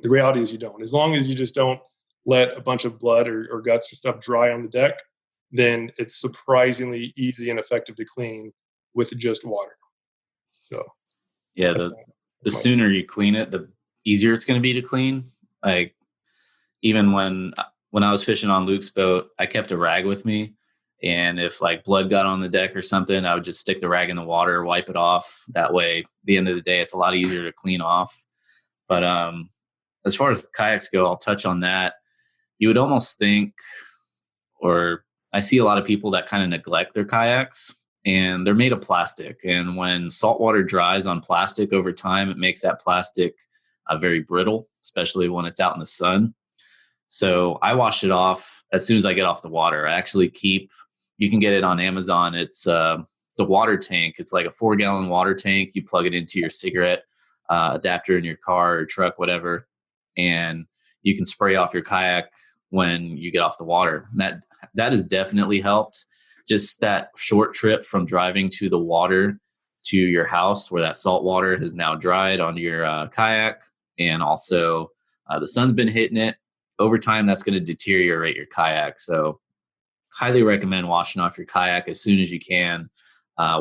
The reality is you don't. As long as you just don't let a bunch of blood or guts or stuff dry on the deck, then it's surprisingly easy and effective to clean. with just water. So yeah, that's the my- the that's my- sooner you clean it, the easier it's going to be to clean. Like even when I was fishing on Luke's boat, I kept a rag with me, and if like blood got on the deck or something, I would just stick the rag in the water, wipe it off. That way, at the end of the day, it's a lot easier to clean off. But as far as kayaks go, I'll touch on that. You would almost think, or I see a lot of people that kind of neglect their kayaks, and they're made of plastic. And when salt water dries on plastic over time, it makes that plastic very brittle, especially when it's out in the sun. So I wash it off as soon as I get off the water. I actually you can get it on Amazon. It's a water tank. It's like a 4-gallon water tank. You plug it into your cigarette adapter in your car or truck, whatever, and you can spray off your kayak when you get off the water. That has definitely helped. Just that short trip from driving to the water to your house where that salt water has now dried on your kayak, and also the sun's been hitting it. Over time, that's going to deteriorate your kayak. So highly recommend washing off your kayak as soon as you can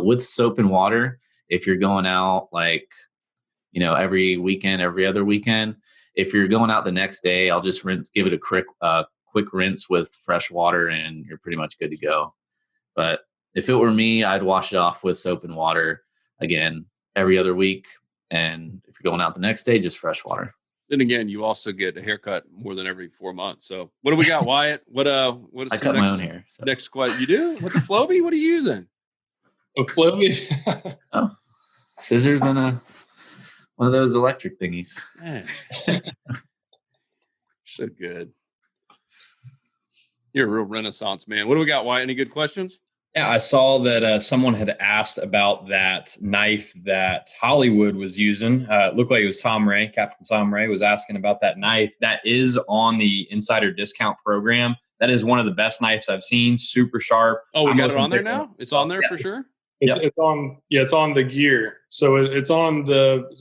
with soap and water. If you're going out like, every weekend, every other weekend, if you're going out the next day, I'll just give it a quick rinse with fresh water and you're pretty much good to go. But if it were me, I'd wash it off with soap and water again every other week. And if you're going out the next day, just fresh water. Then again, you also get a haircut more than every 4 months. So what do we got, Wyatt? What is I cut my own hair. So. Next question. You do? With the Flowbee? What are you using? A Flowbee? Oh, scissors and one of those electric thingies. Man. So good. You're a real Renaissance man. What do we got, Wyatt? Any good questions? Yeah, I saw that someone had asked about that knife that Hollywood was using. It looked like it was Tom Ray. Captain Tom Ray was asking about that knife. That is on the Insider Discount program. That is one of the best knives I've seen. Super sharp. Oh, we got it on there now? It's on there for sure? It's on the gear. So it's on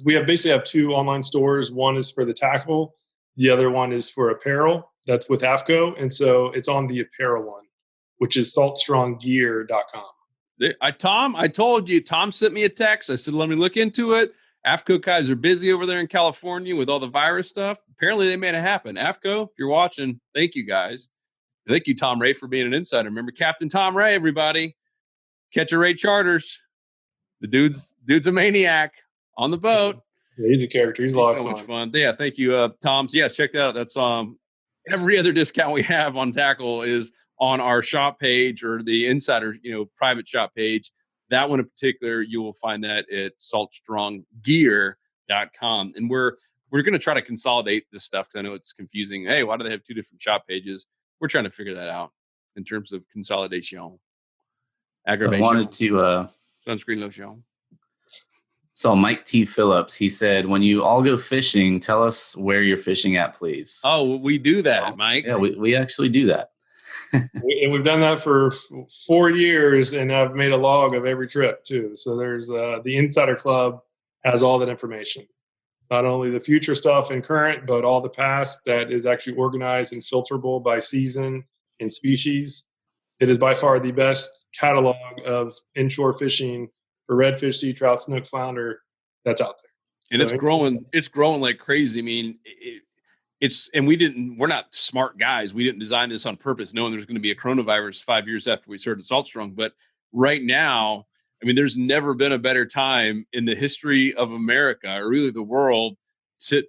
we basically have 2 online stores. One is for the tackle. The other one is for apparel. That's with AFCO. And so it's on the apparel one, which is saltstronggear.com. I told you, Tom sent me a text. I said, let me look into it. AFCO guys are busy over there in California with all the virus stuff. Apparently they made it happen. AFCO, if you're watching, thank you guys. Thank you, Tom Ray, for being an insider. Remember Captain Tom Ray, everybody. Catch a Ray Charters. The dude's a maniac on the boat. Yeah, he's a character. He's a lot of much fun. Yeah, thank you, Tom. So yeah, check that out. That's every other discount we have on tackle is on our shop page or the insider, private shop page. That one in particular, you will find that at saltstronggear.com. And we're going to try to consolidate this stuff because I know it's confusing. Hey, why do they have 2 different shop pages? We're trying to figure that out in terms of consolidation. Aggravation. I wanted to sunscreen lotion. So Mike T. Phillips, he said, when you all go fishing, tell us where you're fishing at, please. Oh, we do that, Mike. Yeah, we actually do that. We've done that for 4 years, and I've made a log of every trip too. So there's the Insider Club has all that information, not only the future stuff and current, but all the past that is actually organized and filterable by season and species. It is by far the best catalog of inshore fishing for redfish, sea trout, snook, flounder that's out there. And so it's growing like crazy. I mean, we're not smart guys. We didn't design this on purpose, knowing there's going to be a coronavirus 5 years after we started Salt Strong. But right now, I mean, there's never been a better time in the history of America or really the world to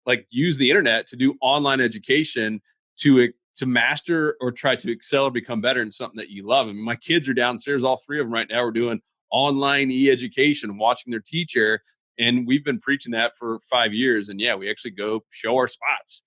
like use the internet to do online education to master or try to excel or become better in something that you love. I mean, my kids are downstairs, all 3 of them right now. We're doing online e-education, watching their teacher. And we've been preaching that for 5 years. And yeah, we actually go show our spots.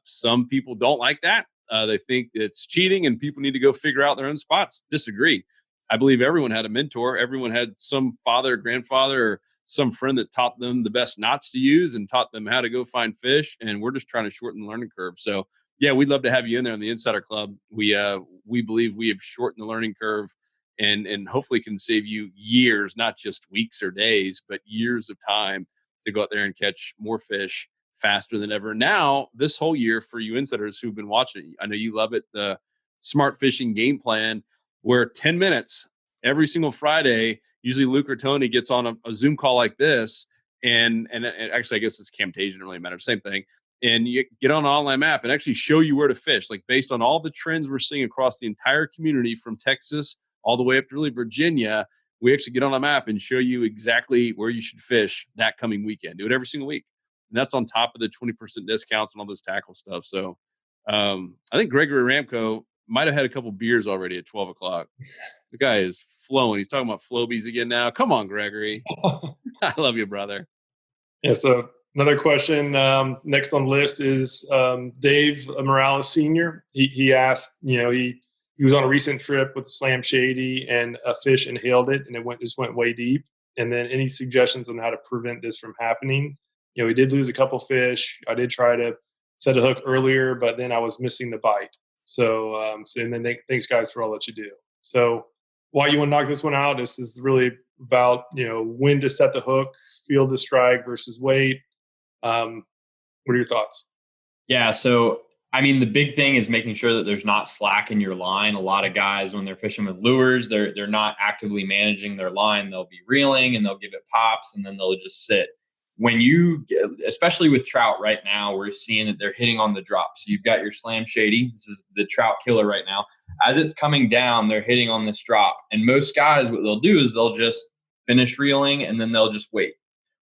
Some people don't like that. They think it's cheating and people need to go figure out their own spots. Disagree. I believe everyone had a mentor. Everyone had some father, grandfather, or some friend that taught them the best knots to use and taught them how to go find fish. And we're just trying to shorten the learning curve. So yeah, we'd love to have you in there in the Insider Club. We believe we have shortened the learning curve and hopefully can save you years, not just weeks or days, but years of time to go out there and catch more fish faster than ever. Now, this whole year for you insiders who've been watching, I know you love it, the Smart Fishing Game Plan, where 10 minutes every single Friday usually Luke or Tony gets on a Zoom call like this, and actually, I guess it's Camtasia, doesn't really matter, same thing. And you get on an online map and actually show you where to fish, like based on all the trends we're seeing across the entire community from Texas all the way up to really Virginia. We actually get on a map and show you exactly where you should fish that coming weekend. Do it every single week. And that's on top of the 20% discounts and all this tackle stuff. So I think Gregory Ramco might have had a couple beers already at 12 o'clock. The guy is flowing. He's talking about Flobies again now. Come on, Gregory. I love you, brother. Yeah, so another question next on the list is Dave Morales Sr. He asked, he was on a recent trip with Slam Shady and a fish inhaled it and it just went way deep. And then any suggestions on how to prevent this from happening? We did lose a couple fish. I did try to set a hook earlier, but then I was missing the bite. So, and then thanks guys for all that you do. So why you want to knock this one out, this is really about, when to set the hook, field the strike versus weight. What are your thoughts? Yeah. So, I mean, the big thing is making sure that there's not slack in your line. A lot of guys, when they're fishing with lures, they're not actively managing their line. They'll be reeling and they'll give it pops and then they'll just sit. When especially with trout right now, we're seeing that they're hitting on the drop. So you've got your Slam Shady. This is the trout killer right now. As it's coming down, they're hitting on this drop. And most guys, what they'll do is they'll just finish reeling and then they'll just wait.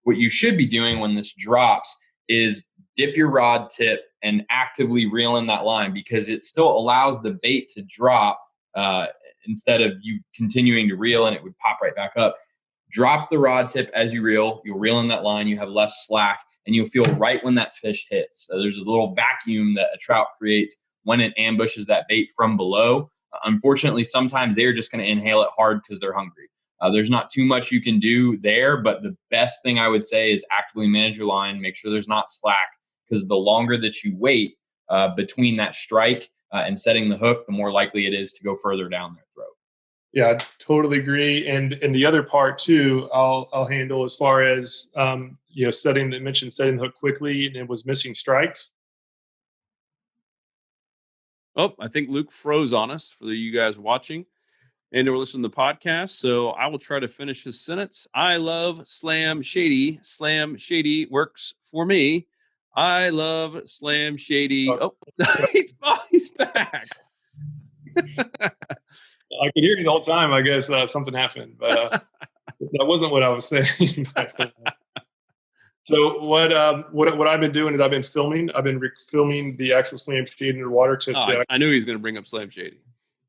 What you should be doing when this drops is dip your rod tip and actively reel in that line, because it still allows the bait to drop instead of you continuing to reel and it would pop right back up. Drop the rod tip as you reel. You'll reel in that line. You have less slack, and you'll feel right when that fish hits. So there's a little vacuum that a trout creates when it ambushes that bait from below. Unfortunately, sometimes they're just going to inhale it hard because they're hungry. There's not too much you can do there, but the best thing I would say is actively manage your line. Make sure there's not slack, because the longer that you wait between that strike and setting the hook, the more likely it is to go further down their throat. Yeah, I totally agree. And the other part too, I'll handle as far as setting the hook quickly and it was missing strikes. Oh, I think Luke froze on us for you guys watching and or listening to the podcast. So I will try to finish his sentence. I love Slam Shady. Slam Shady works for me. I love Slam Shady. Oh, he's back. I could hear you the whole time. I guess something happened, but that wasn't what I was saying. So what I've been doing is I've been filming. I've been filming the actual Slam Shady underwater. I knew he was going to bring up Slam Shady.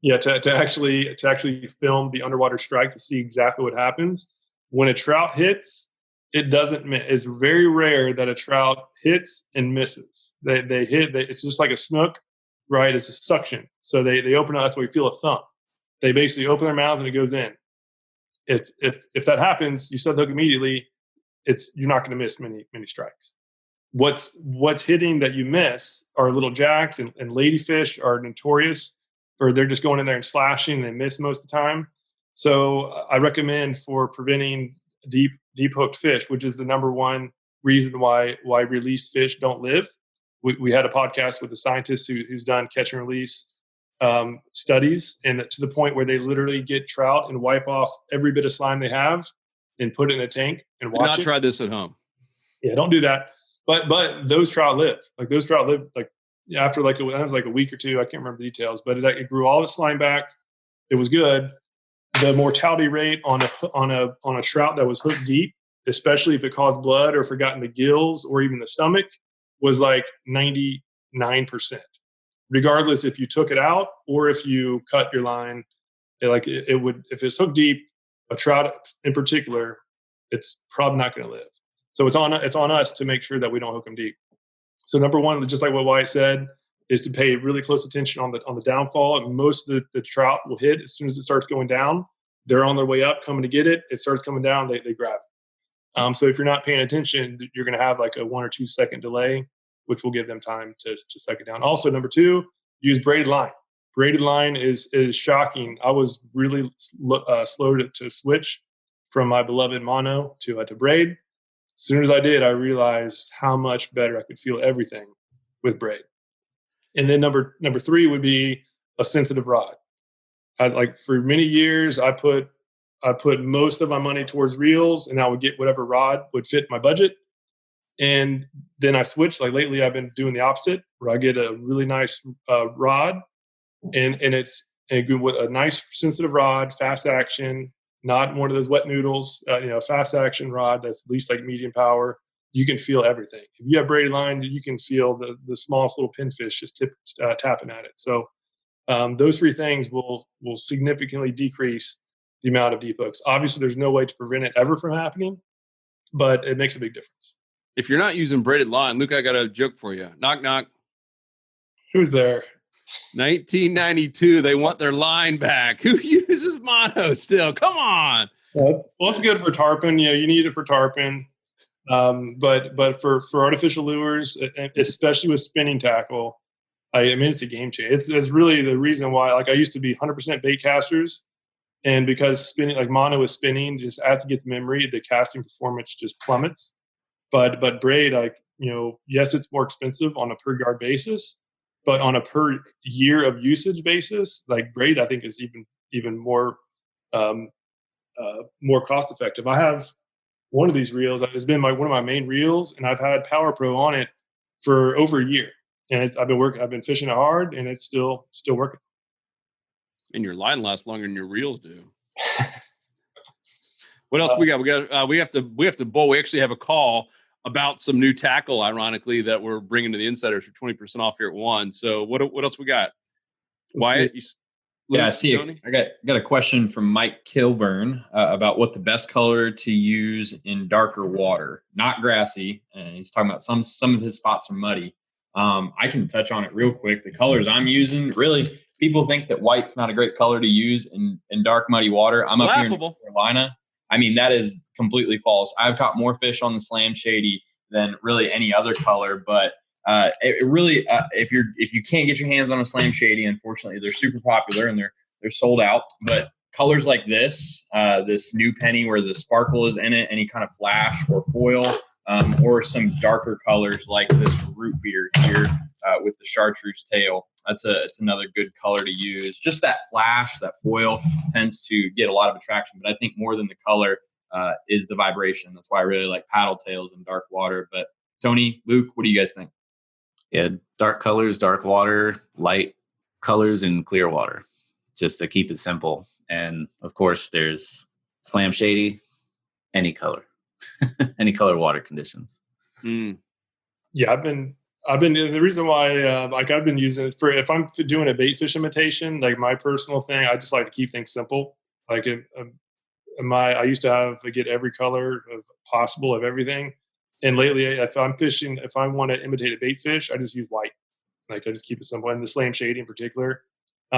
Yeah, to actually film the underwater strike to see exactly what happens when a trout hits. It doesn't miss. It's very rare that a trout hits and misses. They hit. It's just like a snook, right? It's a suction. So they open up. That's why we feel a thump. They basically open their mouths and it goes in. It's if that happens, you set the hook immediately. You're not going to miss many strikes. What's hitting that you miss are little jacks and ladyfish are notorious, or they're just going in there and slashing and they miss most of the time. So I recommend for preventing deep hooked fish, which is the number one reason why released fish don't live. We had a podcast with a scientist who's done catch and release studies, and to the point where they literally get trout and wipe off every bit of slime they have and put it in a tank and watch it. Not try this at home. Yeah, don't do that. But those trout live. After it was like a week or two. I can't remember the details, but it grew all its slime back. It was good. The mortality rate on a trout that was hooked deep, especially if it caused blood or if it got in the gills or even the stomach, was like 99%. Regardless if you took it out or if you cut your line, it would, if it's hooked deep, a trout in particular, it's probably not going to live. So it's on us to make sure that we don't hook them deep. So number one, just like what Wyatt said, is to pay really close attention on the downfall. And most of the trout will hit as soon as it starts going down. They're on their way up, coming to get it. It starts coming down, they grab it. So if you're not paying attention, you're going to have like a 1 or 2 second delay, which will give them time to suck it down. Also, number 2, use braided line. Braided line is shocking. I was really slow to switch from my beloved mono to braid. As soon as I did, I realized how much better I could feel everything with braid. And then number 3 would be a sensitive rod. For many years, I put I put most of my money towards reels, and I would get whatever rod would fit my budget. And then I switched. Like lately, I've been doing the opposite, where I get a really nice rod, and it's with a nice sensitive rod, fast action, not one of those wet noodles. Fast action rod that's at least like medium power. You can feel everything. If you have braided line, you can feel the smallest little pinfish just tapping at it. So those three things will significantly decrease the amount of deep hooks. Obviously, there's no way to prevent it ever from happening, but it makes a big difference. If you're not using braided line, Luke, I got a joke for you. Knock, knock. Who's there? 1992, they want their line back. Who uses mono still? Come on. Well, it's good for tarpon. You need it for tarpon. But for artificial lures, especially with spinning tackle, I mean, it's a game changer. It's really the reason why, like I used to be 100% bait casters. And because spinning, like mono is spinning, just as it gets memory, the casting performance just plummets. But braid, yes, it's more expensive on a per yard basis, but on a per year of usage basis, like braid, I think is even more more cost effective. I have one of these reels. It's been one of my main reels, and I've had Power Pro on it for over a year. And I've been fishing it hard, and it's still working. And your line lasts longer than your reels do. What else we got? We have to bowl. We actually have a call about some new tackle, ironically, that we're bringing to the insiders for 20% off here at 1. So what else we got? Wyatt? I see. I got a question from Mike Kilburn about what the best color to use in darker water, not grassy. And he's talking about some of his spots are muddy. I can touch on it real quick. The colors I'm using, really, people think that white's not a great color to use in dark, muddy water. I'm up here in North Carolina. I mean, that is completely false. I've caught more fish on the Slam Shady than really any other color. But it really, if you can't get your hands on a Slam Shady, unfortunately, they're super popular and they're sold out. But colors like this new penny where the sparkle is in it, any kind of flash or foil, or some darker colors like this root beer here with the chartreuse tail. It's another good color to use. Just that flash, that foil tends to get a lot of attraction, but I think more than the color is the vibration. That's why I really like paddle tails in dark water. But Tony, Luke, what do you guys think? Yeah, dark colors, dark water, light colors, and clear water, just to keep it simple. And of course, there's Slam Shady, any color, any color water conditions. Yeah, I've been the reason why I've been using it for if I'm doing a bait fish imitation, like my personal thing. I just like to keep things simple. Like I used to get every color possible of everything. And lately, if I want to imitate a bait fish, I just use white. Like I just keep it simple. And the Slam Shady in particular,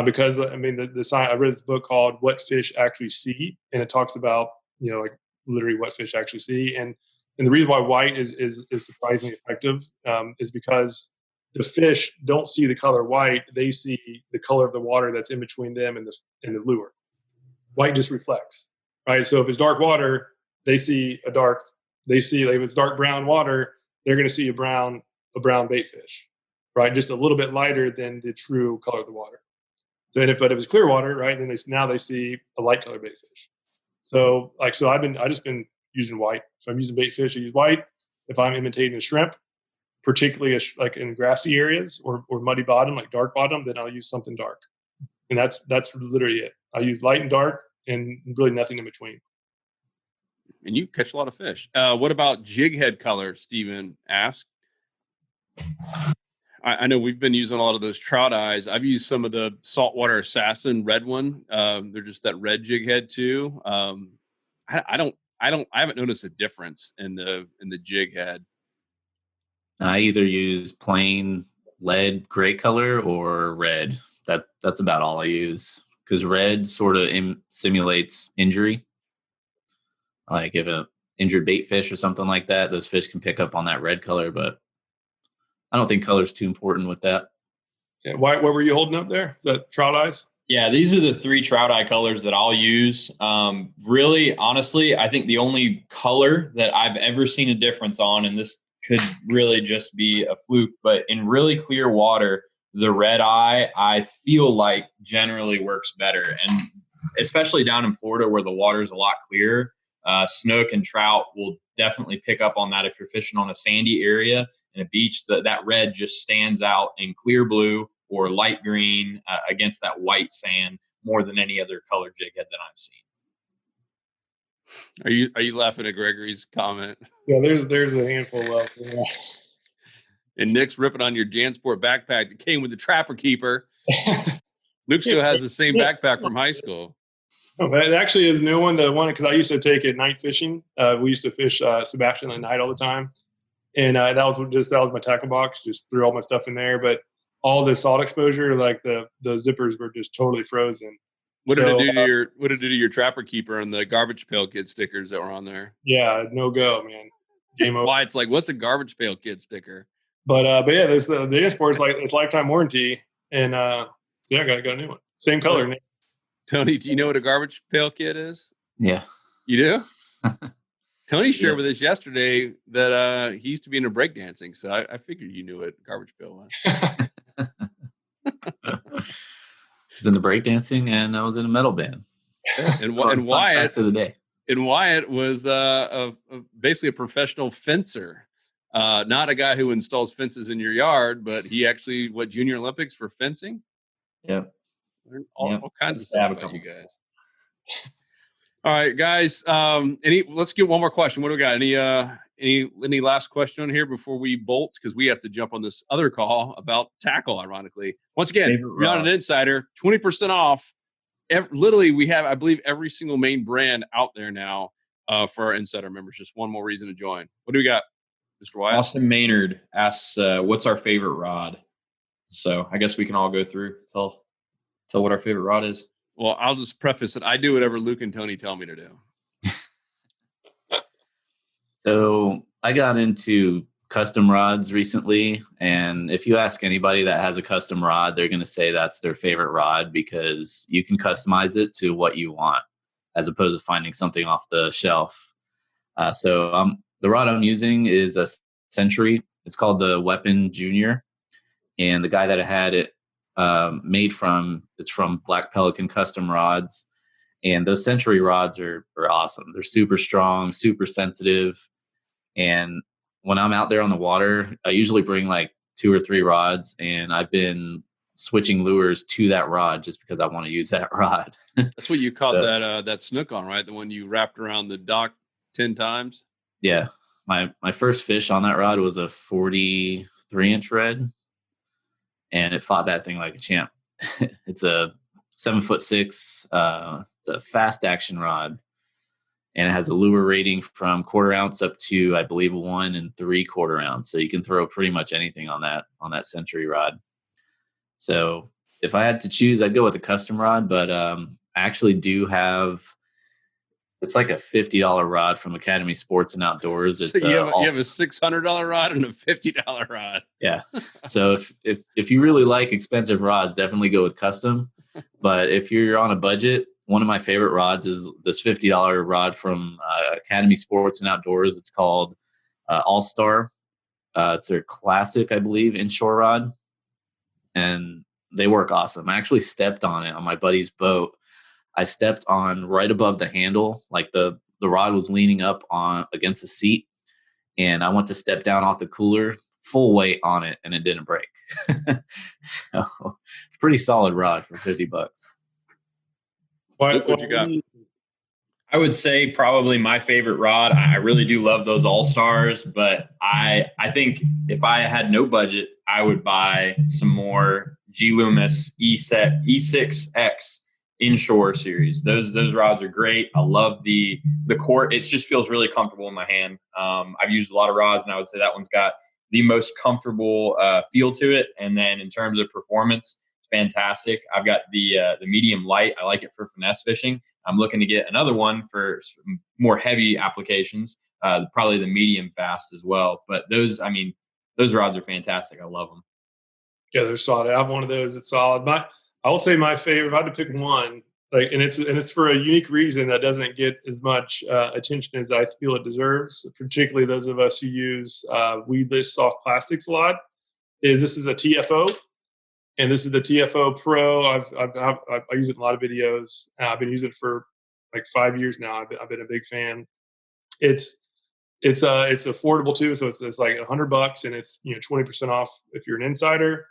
because I mean, I read this book called "What Fish Actually See," and it talks about like literally what fish actually see. And the reason why white is surprisingly effective is because the fish don't see the color white; they see the color of the water that's in between them and the lure. White just reflects, right? So if it's dark water, they see a dark. They see, like, if it's dark brown water, they're going to see a brown bait fish, right? Just a little bit lighter than the true color of the water. So, but if it's clear water, right, then they see a light color bait fish. So I've just been using white. So I'm using bait fish, I use white. If I'm imitating a shrimp, particularly like in grassy areas or muddy bottom, like dark bottom, then I'll use something dark. And that's literally it. I use light and dark and really nothing in between. And you catch a lot of fish. What about jig head color? Steven asked. I know we've been using a lot of those trout eyes. I've used some of the saltwater assassin red one. They're just that red jig head too. I haven't noticed a difference in the jig head. I either use plain lead gray color or red. That's about all I use, because red sort of simulates injury. Like if an injured bait fish or something like that, those fish can pick up on that red color, but I don't think color's too important with that. Yeah, what were you holding up there? Is that trout eyes? Yeah, these are the 3 trout eye colors that I'll use. Really, honestly, I think the only color that I've ever seen a difference on, and this could really just be a fluke, but in really clear water, the red eye, I feel like generally works better. And especially down in Florida where the water's a lot clearer. Snook and trout will definitely pick up on that if you're fishing on a sandy area and a beach. That red just stands out in clear blue or light green against that white sand more than any other colored jig head that I've seen. Are you laughing at Gregory's comment? Yeah, there's a handful of. Yeah. And Nick's ripping on your JanSport backpack that came with the Trapper Keeper. Luke still has the same backpack from high school. Oh, it actually is a new one. The one, because I used to take it night fishing. We used to fish Sebastian at night all the time, and that was my tackle box. Just threw all my stuff in there, but all the salt exposure, like the zippers were just totally frozen. What did it do to your Trapper Keeper and the Garbage Pail Kid stickers that were on there? Yeah, no go, man. Game over. Why it's like, what's a Garbage Pail Kid sticker? But yeah, the JanSport is like it's lifetime warranty, and so yeah, I got a new one, same color. Yeah. Tony, do you know what a Garbage Pail Kid is? Yeah. You do? Tony shared with us yesterday that he used to be into breakdancing, so I figured you knew what Garbage Pail was. I was into breakdancing and I was in a metal band. And Wyatt for the day. And Wyatt was basically a professional fencer, not a guy who installs fences in your yard, but he actually Junior Olympics for fencing. Yep. All kinds of stuff about you guys. All right, guys. Let's get one more question. What do we got? Any last question on here before we bolt? Because we have to jump on this other call about tackle. Ironically, once again, you're not an insider. 20% off. Literally, we have, I believe, every single main brand out there now for our insider members. Just one more reason to join. What do we got, Mr. Wyatt? Austin Maynard asks, "What's our favorite rod?" So I guess we can all go through tell what our favorite rod is. Well, I'll just preface it. I do whatever Luke and Tony tell me to do. So I got into custom rods recently, and if you ask anybody that has a custom rod, they're going to say that's their favorite rod because you can customize it to what you want as opposed to finding something off the shelf. So the rod I'm using is a Century. It's called the Weapon Junior, and the guy that I had it it's from Black Pelican Custom Rods, and those Century rods are awesome. They're super strong, super sensitive, and when I'm out there on the water, I usually bring like 2 or 3 rods, and I've been switching lures to that rod just because I want to use that rod. That's what you caught that snook on, right? The one you wrapped around the dock 10 times? Yeah. My first fish on that rod was a 43-inch red, and it fought that thing like a champ. It's a 7'6". It's a fast action rod, and it has a lure rating from 1/4 ounce up to, I believe, 1 3/4 ounce. So you can throw pretty much anything on that Century rod. So if I had to choose, I'd go with a custom rod, but I actually do have. It's like a $50 rod from Academy Sports and Outdoors. It's so you have a $600 rod and a $50 rod. Yeah. So if you really like expensive rods, definitely go with custom. But if you're on a budget, one of my favorite rods is this $50 rod from Academy Sports and Outdoors. It's called All-Star. It's their classic, I believe, inshore rod. And they work awesome. I actually stepped on it on my buddy's boat. I stepped on right above the handle, like the rod was leaning up on against the seat, and I went to step down off the cooler, full weight on it, and it didn't break. So it's a pretty solid rod for $50. What you got? I would say probably my favorite rod. I really do love those All-Stars, but I think if I had no budget, I would buy some more G Loomis E6X inshore series. Those rods are great. I love the cord. It just feels really comfortable in my hand. I've used a lot of rods, and I would say that one's got the most comfortable feel to it. And then in terms of performance, it's fantastic. I've got the medium light. I like it for finesse fishing. I'm looking to get another one for some more heavy applications, probably the medium fast as well. But those rods are fantastic. I love them. Yeah, they're solid. I have one of those. It's solid. I will say my favorite. If I had to pick one, and it's for a unique reason that doesn't get as much attention as I feel it deserves, particularly those of us who use weedless soft plastics a lot. This is a TFO, and this is the TFO Pro. I use it in a lot of videos. I've been using it for like 5 years now. I've been a big fan. It's affordable too, so it's like $100, and it's 20% off if you're an insider.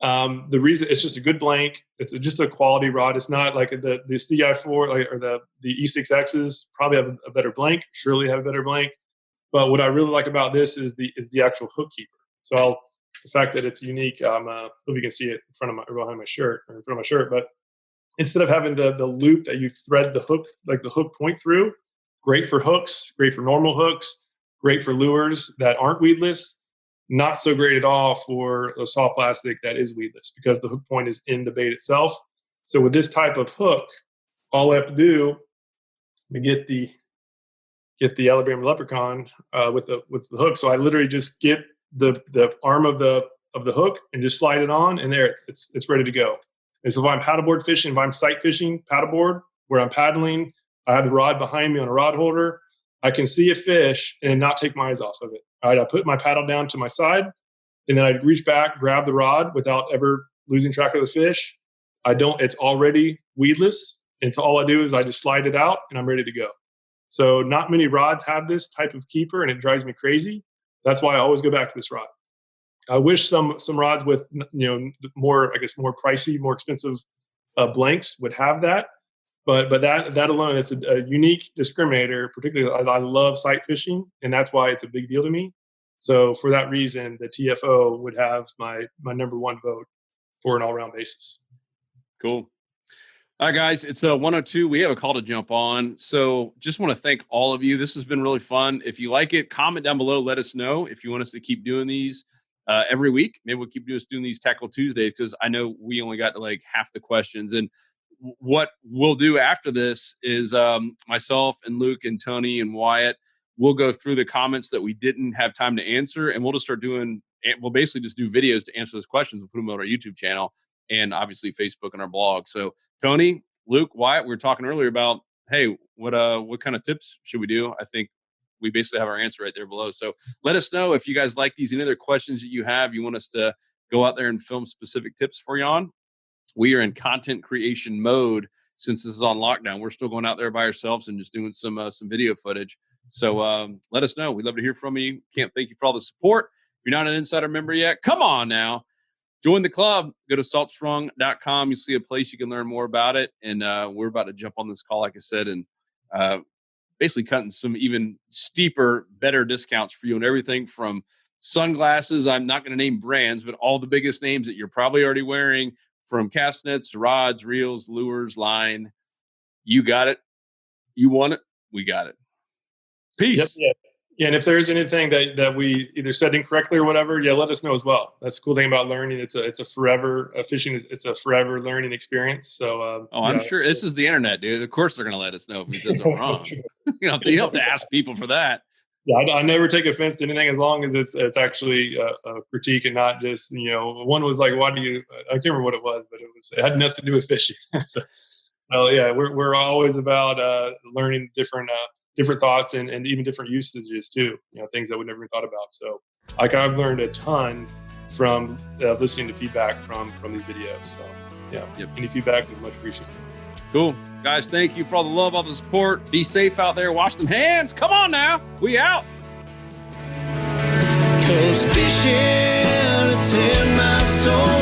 The reason it's just a good blank. It's just a quality rod. It's not like the CI4 or the E6Xs probably have a better blank. Surely have a better blank. But what I really like about this is the actual hook keeper. So the fact that it's unique. I hope you can see it in front of behind my shirt or in front of my shirt. But instead of having the loop that you thread the hook, like the hook point through, great for hooks, great for normal hooks, great for lures that aren't weedless. Not so great at all for a soft plastic that is weedless because the hook point is in the bait itself. So with this type of hook, all I have to do to get the Alabama leprechaun with the hook. So I literally just get the arm of the hook and just slide it on, and there it's ready to go. And so if I'm paddleboard fishing, if I'm sight fishing paddleboard where I'm paddling, I have the rod behind me on a rod holder. I can see a fish and not take my eyes off of it. All right, I put my paddle down to my side, and then I reach back, grab the rod without ever losing track of the fish. It's already weedless. And so all I do is I just slide it out, and I'm ready to go. So not many rods have this type of keeper, and it drives me crazy. That's why I always go back to this rod. I wish some rods with more, I guess, more pricey, more expensive blanks would have that. But that alone, it's a unique discriminator. Particularly, I love sight fishing, and that's why it's a big deal to me. So for that reason, the TFO would have my number one vote for an all-around basis. Cool. All right, guys, it's 1:02. We have a call to jump on. So just want to thank all of you. This has been really fun. If you like it, comment down below. Let us know if you want us to keep doing these every week. Maybe we'll keep doing these Tackle Tuesdays because I know we only got to like half the questions. And what we'll do after this is myself and Luke and Tony and Wyatt, we'll go through the comments that we didn't have time to answer, and we'll just start we'll basically just do videos to answer those questions. We'll put them on our YouTube channel and obviously Facebook and our blog. So Tony, Luke, Wyatt, we were talking earlier about, hey, what kind of tips should we do? I think we basically have our answer right there below. So let us know if you guys like these, any other questions that you have, you want us to go out there and film specific tips for you on. We are in content creation mode since this is on lockdown. We're still going out there by ourselves and just doing some video footage. So let us know. We'd love to hear from you. Can't thank you for all the support. If you're not an insider member yet, come on now. Join the club. Go to saltstrong.com. You see a place you can learn more about it. And we're about to jump on this call, like I said, and basically cutting some even steeper, better discounts for you and everything from sunglasses. I'm not going to name brands, but all the biggest names that you're probably already wearing, from cast nets, rods, reels, lures, line. You got it. You want it. We got it. Peace. Yep. Yeah, and if there's anything that we either said incorrectly or whatever, let us know as well. That's the cool thing about learning. It's a forever fishing. It's a forever learning experience. So, I'm sure this is the internet, dude. Of course, they're going to let us know if we said something wrong. You don't have to ask people for that. Yeah, I never take offense to anything as long as it's actually a critique and not just one was like, why do you? I can't remember what it was, but it had nothing to do with fishing. So, we're always about learning different thoughts and even different usages too. Things that we never even thought about. So, I've learned a ton from listening to feedback from these videos. So, any feedback is much appreciated. Cool. Guys, thank you for all the love, all the support. Be safe out there. Wash them hands. Come on now. We out. 'Cause fishing, it's in my soul.